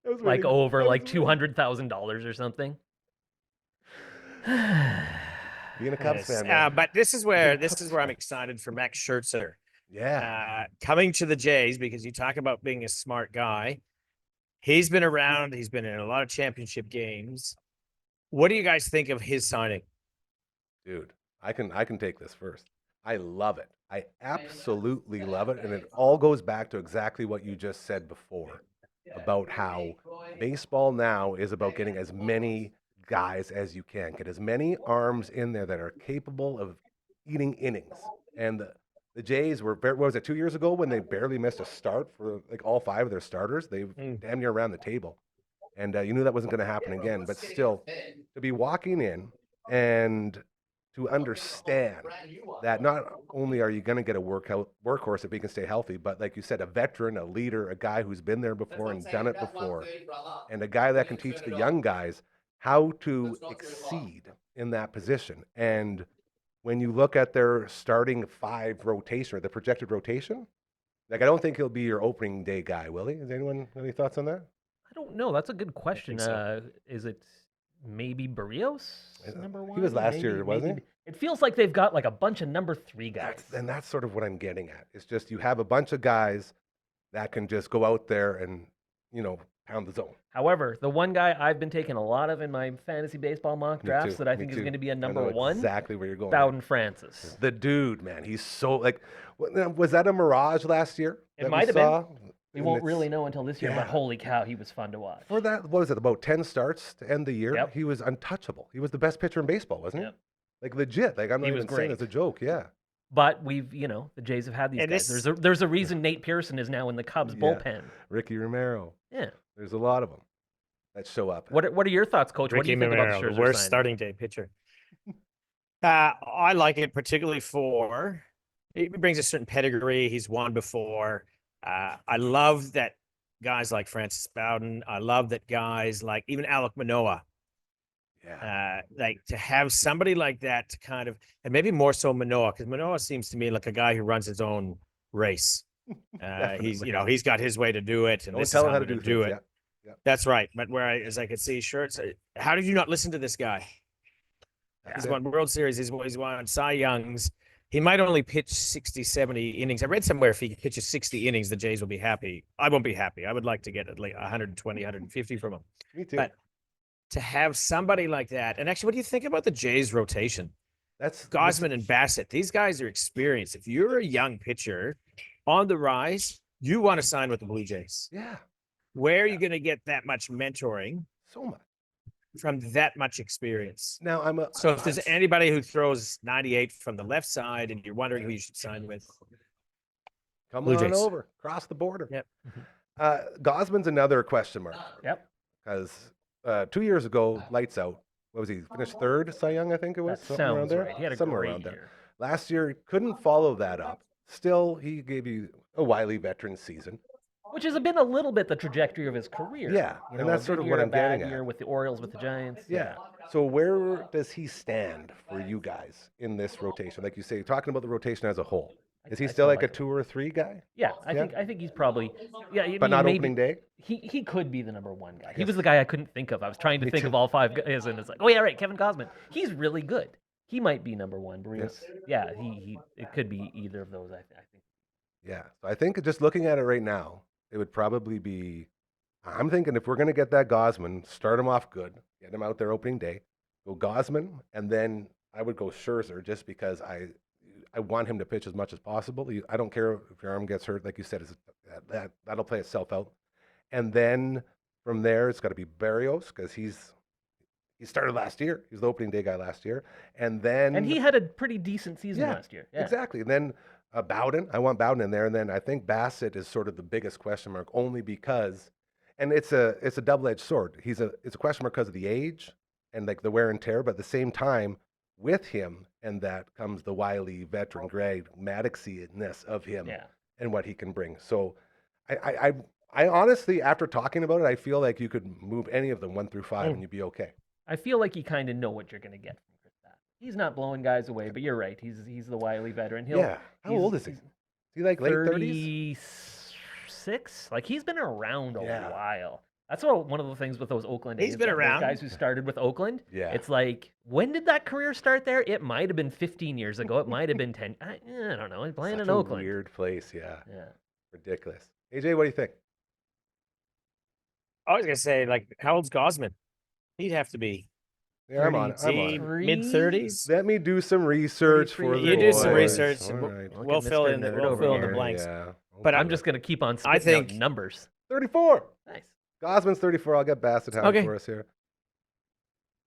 That was Like really- over that like was really- $200,000 or something? Being a Cubs Yes. fan, man. But this is where Cubs I'm fan. excited for Max Scherzer Yeah. coming to the Jays, because you talk about being a smart guy. He's been around. He's been in a lot of championship games. What do you guys think of his signing? Dude, I can take this first. I love it. I absolutely love it. And it all goes back to exactly what you just said before about how baseball now is about getting as many guys as you can. Get as many arms in there that are capable of eating innings. And the Jays were, what was it, 2 years ago when they barely missed a start for like all 5 of their starters? They damn near around the table. And you knew that wasn't going to happen again. But still, to be walking in and to understand that not only are you going to get a workhorse if he can stay healthy, but like you said, a veteran, a leader, a guy who's been there before and done it before, and a guy that can teach the young guys how to exceed in that position. And when you look at their starting 5 rotation, or the projected rotation, like I don't think he'll be your opening day guy, will he? Has anyone any thoughts on that? I don't know. That's a good question. so. Is it maybe Barrios number 1? He was last year, wasn't he? It feels like they've got like a bunch of number 3 guys. That's sort of what I'm getting at. It's just you have a bunch of guys that can just go out there and, pound the zone. However, the one guy I've been taking a lot of in my fantasy baseball mock Me drafts too, that I me think is too. going to be a I number know one, exactly where you're going. Bowden Francis. The dude, man, he's so like. Was that a mirage last year? It that we might have been. saw? We And won't it's- really know until this year, but yeah. holy cow, he was fun to watch. For that, what was it? About 10 starts to end the year. Yep. He was untouchable. He was the best pitcher in baseball, wasn't Yep. he? Like legit. Like I'm not He was even saying great. it's a joke. Yeah. But the Jays have had these And guys. this- There's a reason Nate Pearson is now in the Cubs Yeah. bullpen. Ricky Romero. Yeah. There's a lot of them that show up. What are your thoughts, Coach? What do Ricky you think about Romero, the the Scherzer worst signing? starting day pitcher. I like it particularly for he brings a certain pedigree. He's won before. I love that guys like Francis Bowden. I love that guys like even Alec Manoah. Yeah. Like to have somebody like that to kind of, and maybe more so Manoah, because Manoah seems to me like a guy who runs his own race. He's got his way to do it, and Don't this tell is him how how to to do do things. it. Yeah. That's right. But as I could see shirts, how did you not listen to this guy? That's He's it. won World Series. He's won Cy Youngs. He might only pitch 60, 70 innings. I read somewhere if he pitches 60 innings, the Jays will be happy. I won't be happy. I would like to get at least 120, 150 from him. Me too. But to have somebody like that, and actually, what do you think about the Jays rotation? That's Gosman and Bassett. These guys are experienced. If you're a young pitcher on the rise, you want to sign with the Blue Jays. Yeah. Where are you going to get that much mentoring So much. from that much experience? Now So if there's anybody who throws 98 from the left side and you're wondering who you should sign with, come Blue on Jays. over, cross the border. Yep. Gosman's another question mark. Yep. Because 2 years ago, lights out. What was he? Finished third Cy Young, I think it was. That Something around sounds there. right. He had a Somewhere great around there. year. Last year, he couldn't follow that up. Still, he gave you a wily veteran season. Which has been a little bit the trajectory of his career. Yeah, You and know, that's a sort good of year, what a I'm bad getting year at. with the Orioles, with the Giants. Yeah. So where does he stand for you guys in this rotation? Like you say, talking about the rotation as a whole. Is he I still still like a like 2 or 3 guy? Yeah, Yeah. I think he's probably But not maybe, opening day? He could be the number one guy. He guess- was the guy I couldn't think of. I was trying to Me think too. of all five guys, and it's like, oh yeah, right, Kevin Gosman. He's really good. He might be number one. Bruce. Yeah, he it could be either of those. I think. Yeah. So I think just looking at it right now, it would probably be. I'm thinking if we're going to get that Gosman, start him off good, get him out there opening day, go Gosman, and then I would go Scherzer just because I want him to pitch as much as possible. I don't care if your arm gets hurt, like you said, that'll play itself out. And then from there, it's got to be Barrios because he started last year. He was the opening day guy last year, and he had a pretty decent season last year. Yeah. Exactly. And then Bowden, I want Bowden in there, and then I think Bassett is sort of the biggest question mark, only because, and it's a double-edged sword. It's a question mark because of the age and like the wear and tear, but at the same time, with him and that comes the wily veteran grade Maddoxian-ness of him and what he can bring. So I honestly, after talking about it, I feel like you could move any of them 1 through 5 and you'd be okay. I feel like you kind of know what you're going to get from Chris Bassett. He's not blowing guys away, but you're right. He's the wily veteran. How old is he? Is he like late 30s? 36? Like he's been around a Yeah. while. That's one of the things with those Oakland He's A's, been those around. guys who started with Oakland. Yeah. It's like, when did that career start there? It might have been 15 years ago. It might have been 10. I don't know. He's playing Such in a Oakland. weird place, yeah. Yeah. Ridiculous. AJ, what do you think? I was going to say, like, how old's Gosman? He'd have to be Yeah, I'm on it. mid 30s. Let me do some research for the You do some boys. research. All right. We'll fill in the blanks. Yeah. But I'm Okay. just going to keep on I spitting out think- numbers. 34. Nice. Gosman's 34. I'll get Bassett down Okay. for us here.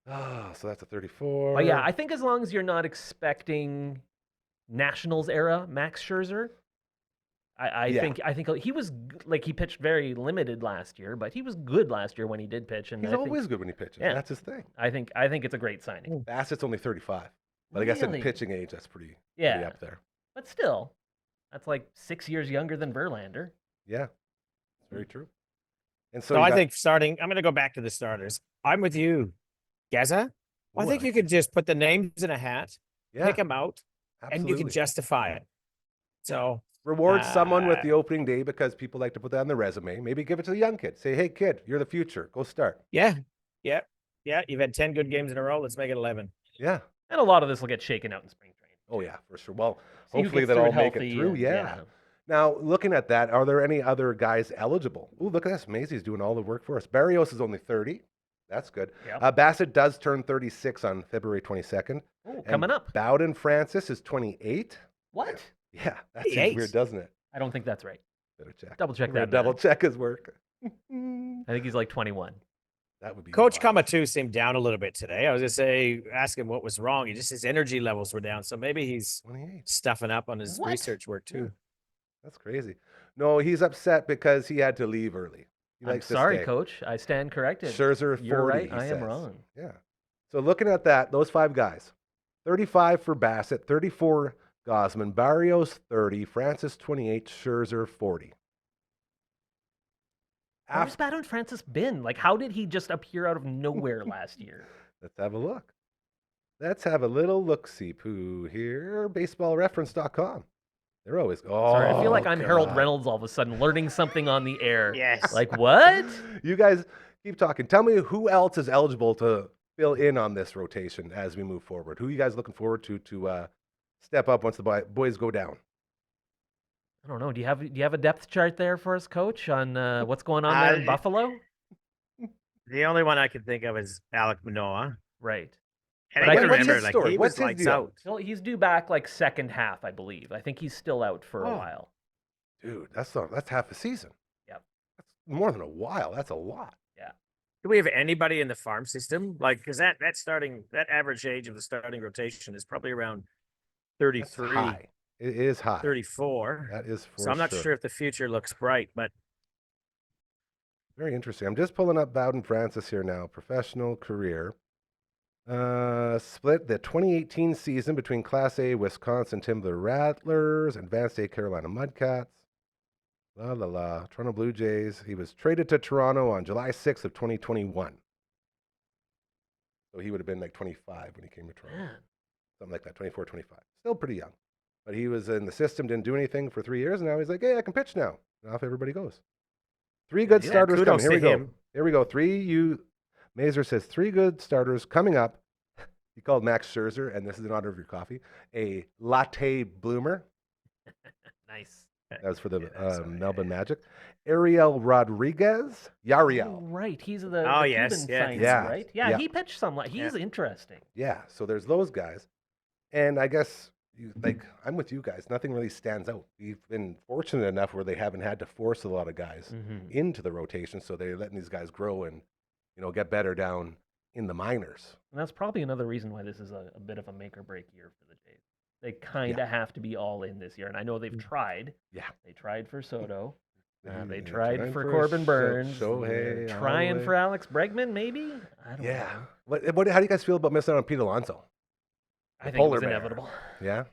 So that's a 34. But yeah, I think as long as you're not expecting Nationals era Max Scherzer, I think he was like he pitched very limited last year, but he was good last year when he did pitch. And he's I think, always good when he pitches. Yeah. That's his thing. I think it's a great signing. Bassett's only 35. But I guess Really? in pitching age, that's pretty Yeah, up there. but still, that's like 6 years younger than Verlander. Yeah. It's very true. And so So you I got- think starting, I'm going to go back to the starters. I'm with you, Gaza. I Ooh, think you could just put the names in a hat, yeah, pick them out, and you absolutely. can justify it. So Reward someone with Uh, the opening day because people like to put that on their resume. Maybe give it to the young kid. Say, hey, kid, you're the future. Go start. yeah. You've had 10 good games in a row. Let's make it 11. Yeah. And a lot of this will get shaken out in spring training. Oh, yeah, for sure. Well, See who hopefully gets they'll through all it make it healthy through. and- Yeah. Now, looking at that, are there any other guys eligible? Ooh, look at this. Maisie's doing all the work for us. Barrios is only 30. That's good. Yep. Bassett does turn 36 on February 22nd. Ooh, coming up. Bowden Francis is 28. What? Yeah, that 28? seems weird, doesn't it? I don't think that's right. Better check. Double check Better that. double Matt. check his work. I think he's like 21. That would be Coach wild. Kamatu seemed down a little bit today. I was gonna ask him what was wrong. His energy levels were down, so maybe he's 28. stuffing up on his What? research work too. That's crazy. No, he's upset because he had to leave early. He I'm likes to sorry, stay. Coach. I stand corrected. Scherzer 40. You're right. he I am says. wrong. Yeah. So looking at that, those 5 guys, 35 for Bassett, 34 Gosman, Barrios 30, Francis 28, Scherzer 40. Where's Bowden Francis been? Like, how did he just appear out of nowhere last year? Let's have a look. Let's have a little look-see poo here. Baseballreference.com. They're always. Oh, Sorry, I feel like I'm Harold God. Reynolds all of a sudden, learning something on the air. Yes. Like, what? You guys keep talking. Tell me who else is eligible to fill in on this rotation as we move forward. Who are you guys looking forward to step up once the boys go down? I don't know. Do you have a depth chart there for us, Coach, on what's going on there in Buffalo? The only one I can think of is Alec Manoah. Right. And But I I can can what's remember, his like, story? he What's was his lights deal? out. Well, he's due back like second half, I believe. I think he's still out for a Oh. while. Dude, that's half a season. Yep. That's more than a while. That's a lot. Do we have anybody in the farm system? Like, because that average age of the starting rotation is probably around That's 33, high. It is high. 34. That is for So I'm not sure if the future looks bright, but Very interesting. I'm just pulling up Bowden Francis here now. Professional career. Split the 2018 season between Class A Wisconsin Timber Rattlers and Advanced A Carolina Mudcats. La la la. Toronto Blue Jays. He was traded to Toronto on July 6th of 2021. So he would have been like 25 when he came to Toronto. Man. Something like that, 24, 25. Still pretty young. But he was in the system, didn't do anything for 3 years, and now he's like, hey, I can pitch now. And off everybody goes. 3 good Yeah, starters coming. kudos Here we to go. him. Here we go. Mazer says 3 good starters coming up. He called Max Scherzer, and this is in honor of your coffee, a latte bloomer. Nice. That was for the Yeah, that's all right. Melbourne Magic. Ariel Rodriguez. Yariel. Oh, right. He's the Oh, the yes, Cuban yeah, signing, yeah, right? Yeah, yeah. he pitched some. He's interesting. Yeah, so there's those guys. And I guess, I'm with you guys. Nothing really stands out. We've been fortunate enough where they haven't had to force a lot of guys Mhm. into the rotation, so they're letting these guys grow and, get better down in the minors. And that's probably another reason why this is a bit of a make or break year for the Jays. They kind of have to be all in this year. And I know they've tried. Yeah. They tried for Soto. They Yeah, tried for Sho- Corbin Burns. Shohei, They're all the trying way. for Alex Bregman, maybe? I don't Yeah. know. How do you guys feel about missing out on Pete Alonso? I The think it was polar bear. inevitable. Yeah.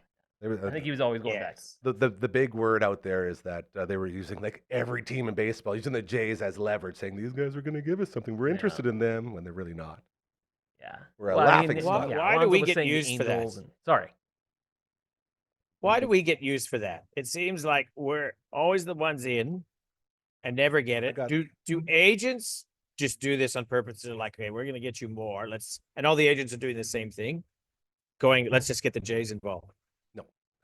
I think he was always going back. yes. The big word out there is that they were using like every team in baseball, using the Jays as leverage, saying these guys are going to give us something. We're Yeah. interested in them when they're really not. Yeah. We're a laughing stock. Why do Alonso we was get saying the used for that? Angels sorry. Why do we get used for that? It seems like we're always the ones in and never get it. got- Do agents just do this on purpose? They're like, okay, we're going to get you more. And all the agents are doing the same thing. Let's just get the Jays involved.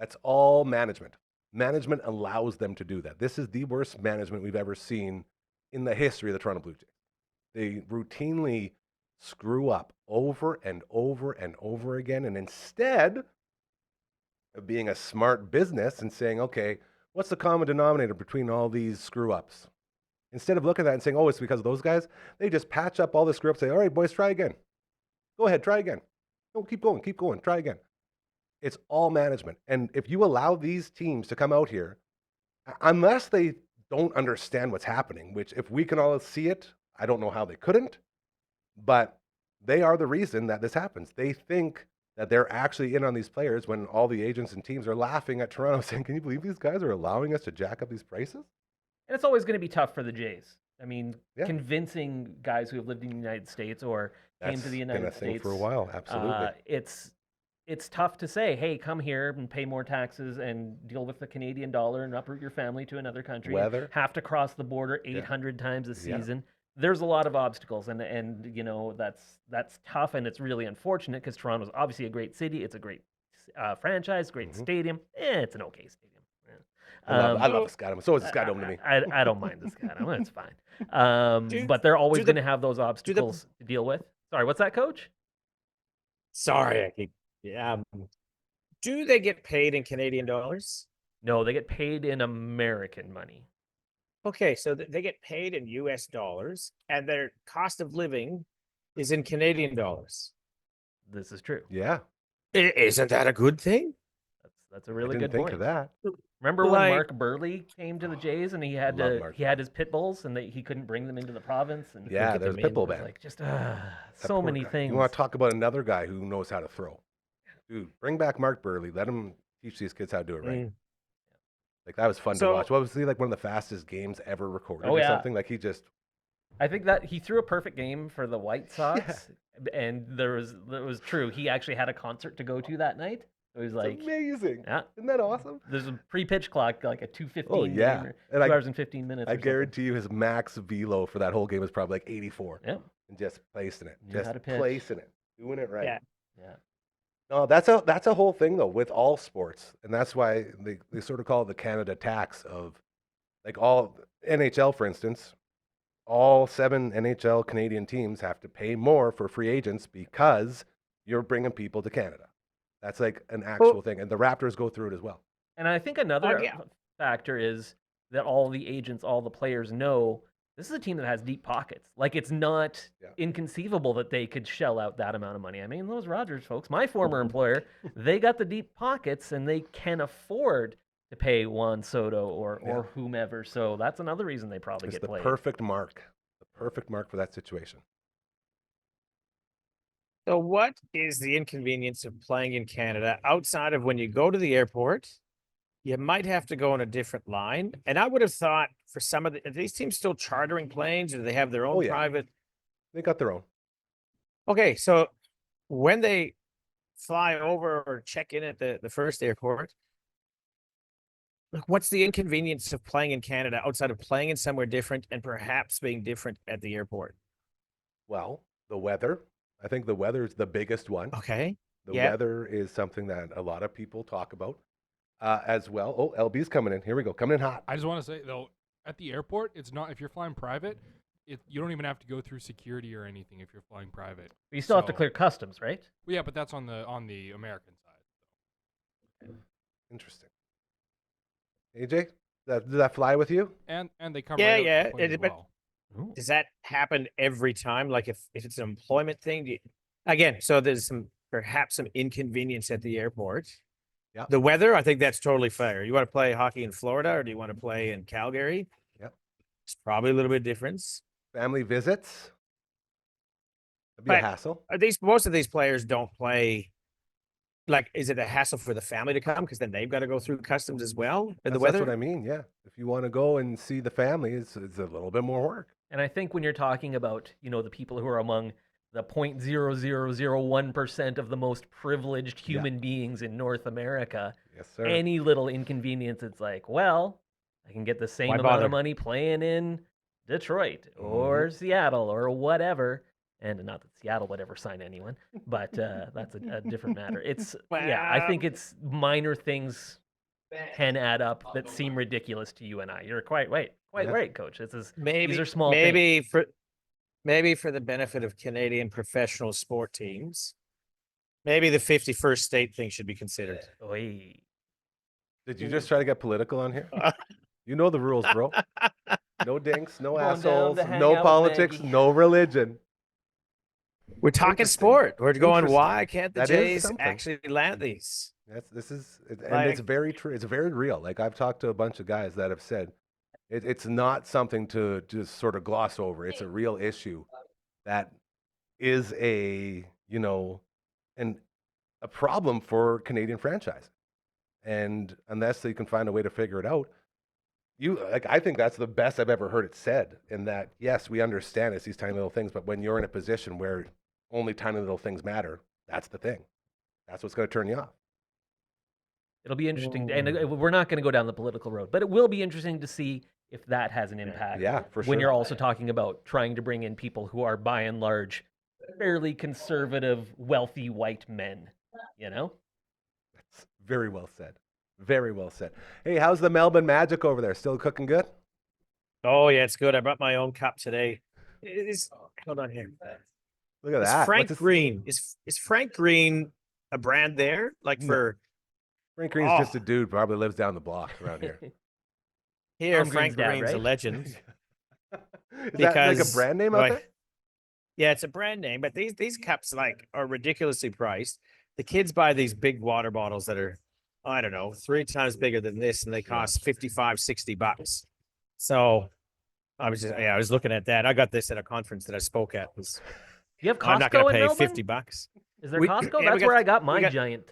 That's all management. Management allows them to do that. This is the worst management we've ever seen in the history of the Toronto Blue Jays. They routinely screw up over and over and over again. And instead of being a smart business and saying, okay, what's the common denominator between all these screw ups? Instead of looking at that and saying, oh, it's because of those guys, they just patch up all the screw ups, say, all right, boys, try again. Go ahead, try again. No, keep going, try again. It's all management. And if you allow these teams to come out here, unless they don't understand what's happening, which if we can all see it, I don't know how they couldn't, but they are the reason that this happens. They think that they're actually in on these players when all the agents and teams are laughing at Toronto saying, can you believe these guys are allowing us to jack up these prices? And it's always going to be tough for the Jays. I mean, Yeah. convincing guys who have lived in the United States or came to the been United a thing States for a while, absolutely. It's tough to say, hey, come here and pay more taxes and deal with the Canadian dollar and uproot your family to another country. and Weather. have to cross the border 800 times a season. There's a lot of obstacles, and that's tough, and it's really unfortunate because Toronto's obviously a great city. It's a great franchise, great stadium. It's an okay stadium. I love Saskatchewan. So is Saskatchewan to me. I don't mind this guy. It's fine. Do- But they're always do the- going to have those obstacles to deal with. Sorry, what's that, Coach? Sorry, I keep. Yeah. Do they get paid in Canadian dollars? No, they get paid in American money. Okay, so they get paid in US dollars, and their cost of living is in Canadian dollars. This is true. Yeah. Isn't that a good thing? That's a really I didn't good think point. of that. Remember when Like- Mark Burley came to the Jays and he had Love Mark his pit bulls and he couldn't bring them into the province and Yeah, get there's them a in. pitbull it was ban. like just That so poor many guy. things. You want to talk about another guy who knows how to throw? Dude, bring back Mark Burley. Let him teach these kids how to do it right. Mm. Like that was fun So- to watch. What was he like? One of the fastest games ever recorded, Oh, or yeah. something? Like he just I think that he threw a perfect game for the White Sox, and it was true. He actually had a concert to go to that night. So he was like, it's amazing. yeah, Isn't that awesome? there's a pre-pitch clock, like a 2:15 Oh, yeah. game, or And 2 hours and 15 minutes. I or something. guarantee you, his max velo for that whole game was probably like 84, Yeah, and just placing it, Knew how to just pitch. placing it, doing it right. Yeah. yeah. No, that's a whole thing though with all sports, and that's why they sort of call it the Canada tax of, like all NHL, for instance, all 7 NHL Canadian teams have to pay more for free agents because you're bringing people to Canada. That's like an actual thing, and the Raptors go through it as well. And I think another yeah. factor is that all the agents, all the players know this is a team that has deep pockets. Like it's not Yeah. inconceivable that they could shell out that amount of money. I mean, those Rogers folks, my former employer, they got the deep pockets and they can afford to pay Juan Soto or whomever. So that's another reason they probably It's get the played. perfect mark for that situation. So, what is the inconvenience of playing in Canada outside of when you go to the airport? You might have to go on a different line. And I would have thought for some of are these teams still chartering planes, or do they have their own Oh, yeah. private? They got their own. Okay, so when they fly over or check in at the first airport, like what's the inconvenience of playing in Canada outside of playing in somewhere different and perhaps being different at the airport? Well, the weather. I think the weather is the biggest one. Okay. The Yeah. weather is something that a lot of people talk about as well. Oh, LB's coming in. Here we go. Coming in hot. I just want to say though, at the airport, it's not if you're flying private, you don't even have to go through security or anything if you're flying private. But you still have to So- clear customs, right? Well, yeah, but that's on the American side. Interesting. AJ, did that fly with you? And they come Yeah, right out to yeah, the plane as but- well. Does that happen every time? Like if it's an employment thing, again, so there's perhaps some inconvenience at the airport. Yeah. The weather, I think that's totally fair. You want to play hockey in Florida or do you want to play in Calgary? Yep. It's probably a little bit difference. Family visits? That'd be a But- hassle. Most of these players don't play. Like, is it a hassle for the family to come because then they've got to go through customs as well? And the That's weather. what I mean. Yeah. If you want to go and see the family, it's a little bit more work. And I think when you're talking about, the people who are among the 0.0001% of the most privileged human beings in North America, Yes, sir. any little inconvenience, it's like, well, I can get the same Why amount bother? of money playing in Detroit Mm-hmm. or Seattle or whatever. And not that Seattle would ever sign anyone, but that's a different matter. I think it's minor things can add up that seem ridiculous to you and I. You're quite Yeah. right, Coach. maybe these are small things. maybe for the benefit of Canadian professional sport teams, maybe the 51st state thing should be considered. Oy. Did you just try to get political on here? You know the rules, bro. No dinks, no Going down assholes, to hang no out with politics, Maggie. no religion. We're talking Interesting. sport. We're going, Interesting. why can't the That is Jays something. actually land these? And Like- it's very true. It's very real. Like I've talked to a bunch of guys that have said it's not something to just sort of gloss over. It's a real issue that is a problem for Canadian franchise. And unless they can find a way to figure it out, I think that's the best I've ever heard it said. In that, yes, we understand it's these tiny little things, but when you're in a position where only tiny little things matter, that's the thing. That's what's going to turn you off. It'll be interesting, and we're not going to go down the political road, but it will be interesting to see if that has an impact. Yeah, for sure. When you're also talking about trying to bring in people who are, by and large, fairly conservative, wealthy white men, That's very well said. Very well said. Hey, how's the Melbourne Magic over there? Still cooking good? Oh yeah, it's good. I brought my own cup today. Is hold on here. Look at Is that. Frank What's this? Green? Is Frank Green a brand there? Like No. for Frank Green's Oh. just a dude, probably lives down the block around here. here, Tom Frank Green's dad, Green's a right? legend. Is that like a Because, brand name out like, there? Yeah, it's a brand name, but these cups like are ridiculously priced. The kids buy these big water bottles that are, I don't know, 3 times bigger than this, and they cost $55-$60. So I was looking at that. I got this at a conference that I spoke at. Do you have I'm not going Costco to in pay Melbourne? $50. Is there We- Costco? yeah, we That's got- where I got we my got- giant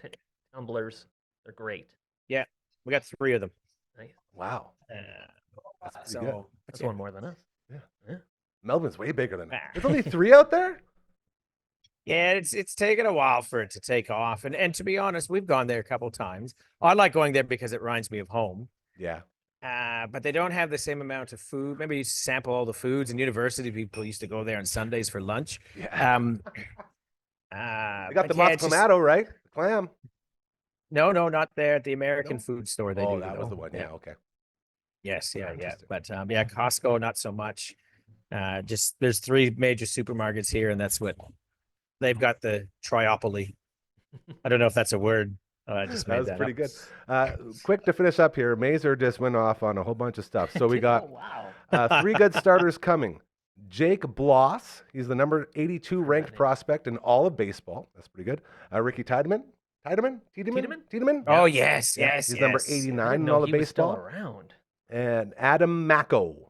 tumblers. They're great. We got 3 of them. Nice. Wow. Uh, That's pretty good. so That's one more than us. Melbourne's way bigger than that. Ah. There's only 3 out there? yeah, it's taken a while for it to take off, and to be honest, we've gone there a couple times. I like going there because it reminds me of home. Yeah. But they don't have the same amount of food. Maybe you sample all the foods. And university people used to go there on Sundays for lunch. Yeah. They got the but yeah, it's just- Mosclamato, right? The clam. No, not there at the American food store. They Oh, do. that was though. the one. Yeah, okay. Yes, yeah. Interesting. But Costco, not so much. Just there's 3 major supermarkets here, and that's what they've got the triopoly. I don't know if that's a word. I just made That was that pretty up. good. Quick to finish up here, Mazer just went off on a whole bunch of stuff. So we got wow. 3 good starters coming. Jake Bloss, he's the number 82 ranked name. prospect in all of baseball. That's pretty good. Ricky Tiedemann. Tiedemann? Oh yes, Yeah, yes. he's number yes. 89 I didn't in know all of he was still baseball. around. And Adam Macko.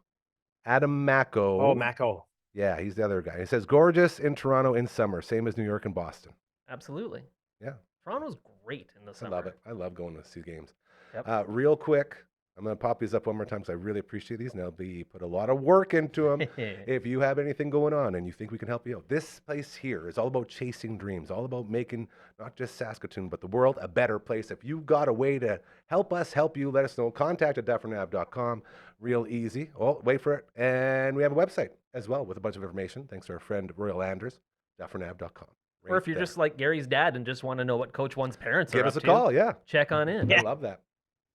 Oh, Mako. Yeah, he's the other guy. He says, gorgeous in Toronto in summer, same as New York and Boston. Absolutely. Yeah. Toronto's great in the summer. I love it. I love going to see games. Yep. Real quick, I'm going to pop these up one more time because I really appreciate these. And LB put a lot of work into them. If you have anything going on and you think we can help you out, this place here is all about chasing dreams, all about making not just Saskatoon, but the world a better place. If you've got a way to help us help you, let us know. Contact at dufferinav.com. Real easy. Oh, wait for it. And we have a website as well with a bunch of information. Thanks to our friend Royal Anders, dufferinav.com. Or if you're just like Gary's dad and just want to know what Coach One's parents give are us up a to, call. Yeah. check on in. I love that.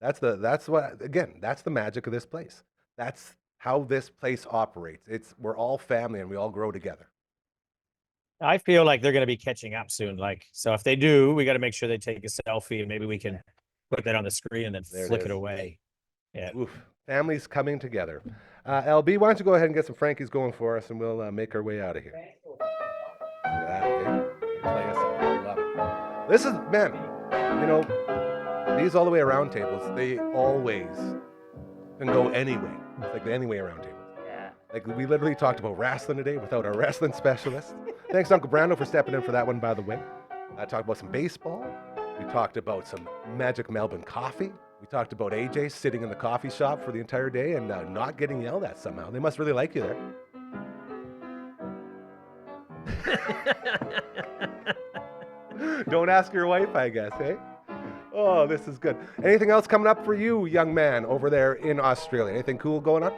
That's the magic of this place. That's how this place operates. We're all family and we all grow together. I feel like they're going to be catching up soon. So if they do, we got to make sure they take a selfie, and maybe we can put that on the screen and then There it flick is. it away. Yeah. Oof. Families coming together. LB, why don't you go ahead and get some Frankies going for us, and we'll make our way out of here. Look at that, okay? Play us out. I love it. This is, man, these all the way around tables, they always can go anyway. It's like the anyway around tables. Yeah. Like we literally talked about wrestling today without our wrestling specialist. Thanks, Uncle Brando, for stepping in for that one, by the way. I talked about some baseball. We talked about some Magic Melbourne coffee. We talked about AJ sitting in the coffee shop for the entire day and not getting yelled at somehow. They must really like you there. Don't ask your wife, I guess, eh? Oh, this is good. Anything else coming up for you, young man, over there in Australia? Anything cool going on?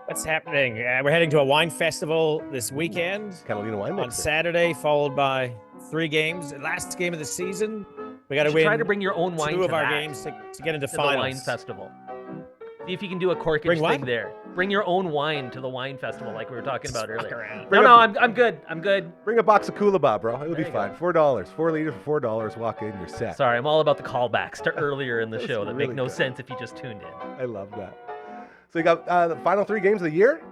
What's happening? We're heading to a wine festival this weekend Catalina Wine on Mixer. Saturday, followed by 3 games. The last game of the season. We got to You should win try to bring your own wine 2 to of our that, games to get into to the finals. wine festival. See if you can do a corkage Bring what? thing there. Bring your own wine to the wine festival, like we were talking about Fuck earlier. around. Bring No, up- I'm good. I'm good. Bring a box of Coolabah, bro. It'll be There you fine. go. $4. 4 liters for $4. Walk in, you're set. Sorry, I'm all about the callbacks to earlier in the That's show that really make no good. sense if you just tuned in. I love that. So you got the final 3 games of the year?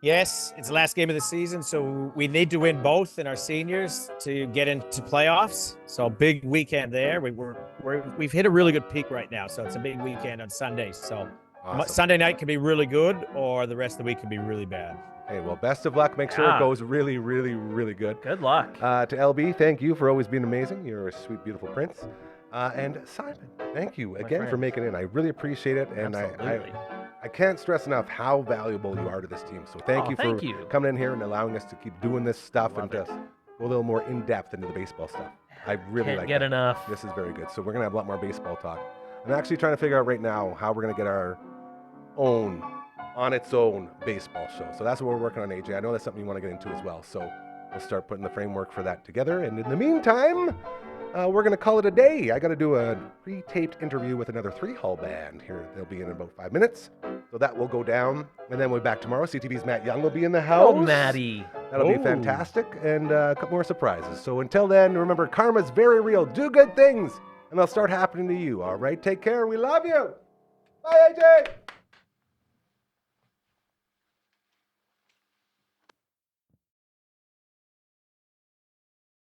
Yes, it's the last game of the season, so we need to win both in our seniors to get into playoffs. So big weekend there. We've hit a really good peak right now, so it's a big weekend on Sunday. So Awesome. Sunday night can be really good, or the rest of the week can be really bad. Hey, well, best of luck. Make sure Yeah. it goes really, really, really good. Good luck. To LB, thank you for always being amazing. You're a sweet, beautiful prince. And Simon, thank you again for friend. making it. I really appreciate it. And Absolutely. I can't stress enough how valuable you are to this team. So thank Oh, you for thank you. coming in here and allowing us to keep doing this stuff and Love to go a little more in depth into the baseball stuff. I really Can't like get that. enough. This is very good. So we're going to have a lot more baseball talk. I'm actually trying to figure out right now how we're going to get our own, on its own baseball show. So that's what we're working on, AJ. I know that's something you want to get into as well. So we'll start putting the framework for that together. And in the meantime, we're going to call it a day. I got to do a pre-taped interview with another 3-Hull band here. They'll be in about 5 minutes. So that will go down. And then we'll be back tomorrow. CTV's Matt Young will be in the house. Oh, Maddie. That'll be fantastic. And a couple more surprises. So until then, remember, karma's very real. Do good things, and they'll start happening to you. All right? Take care. We love you. Bye, AJ.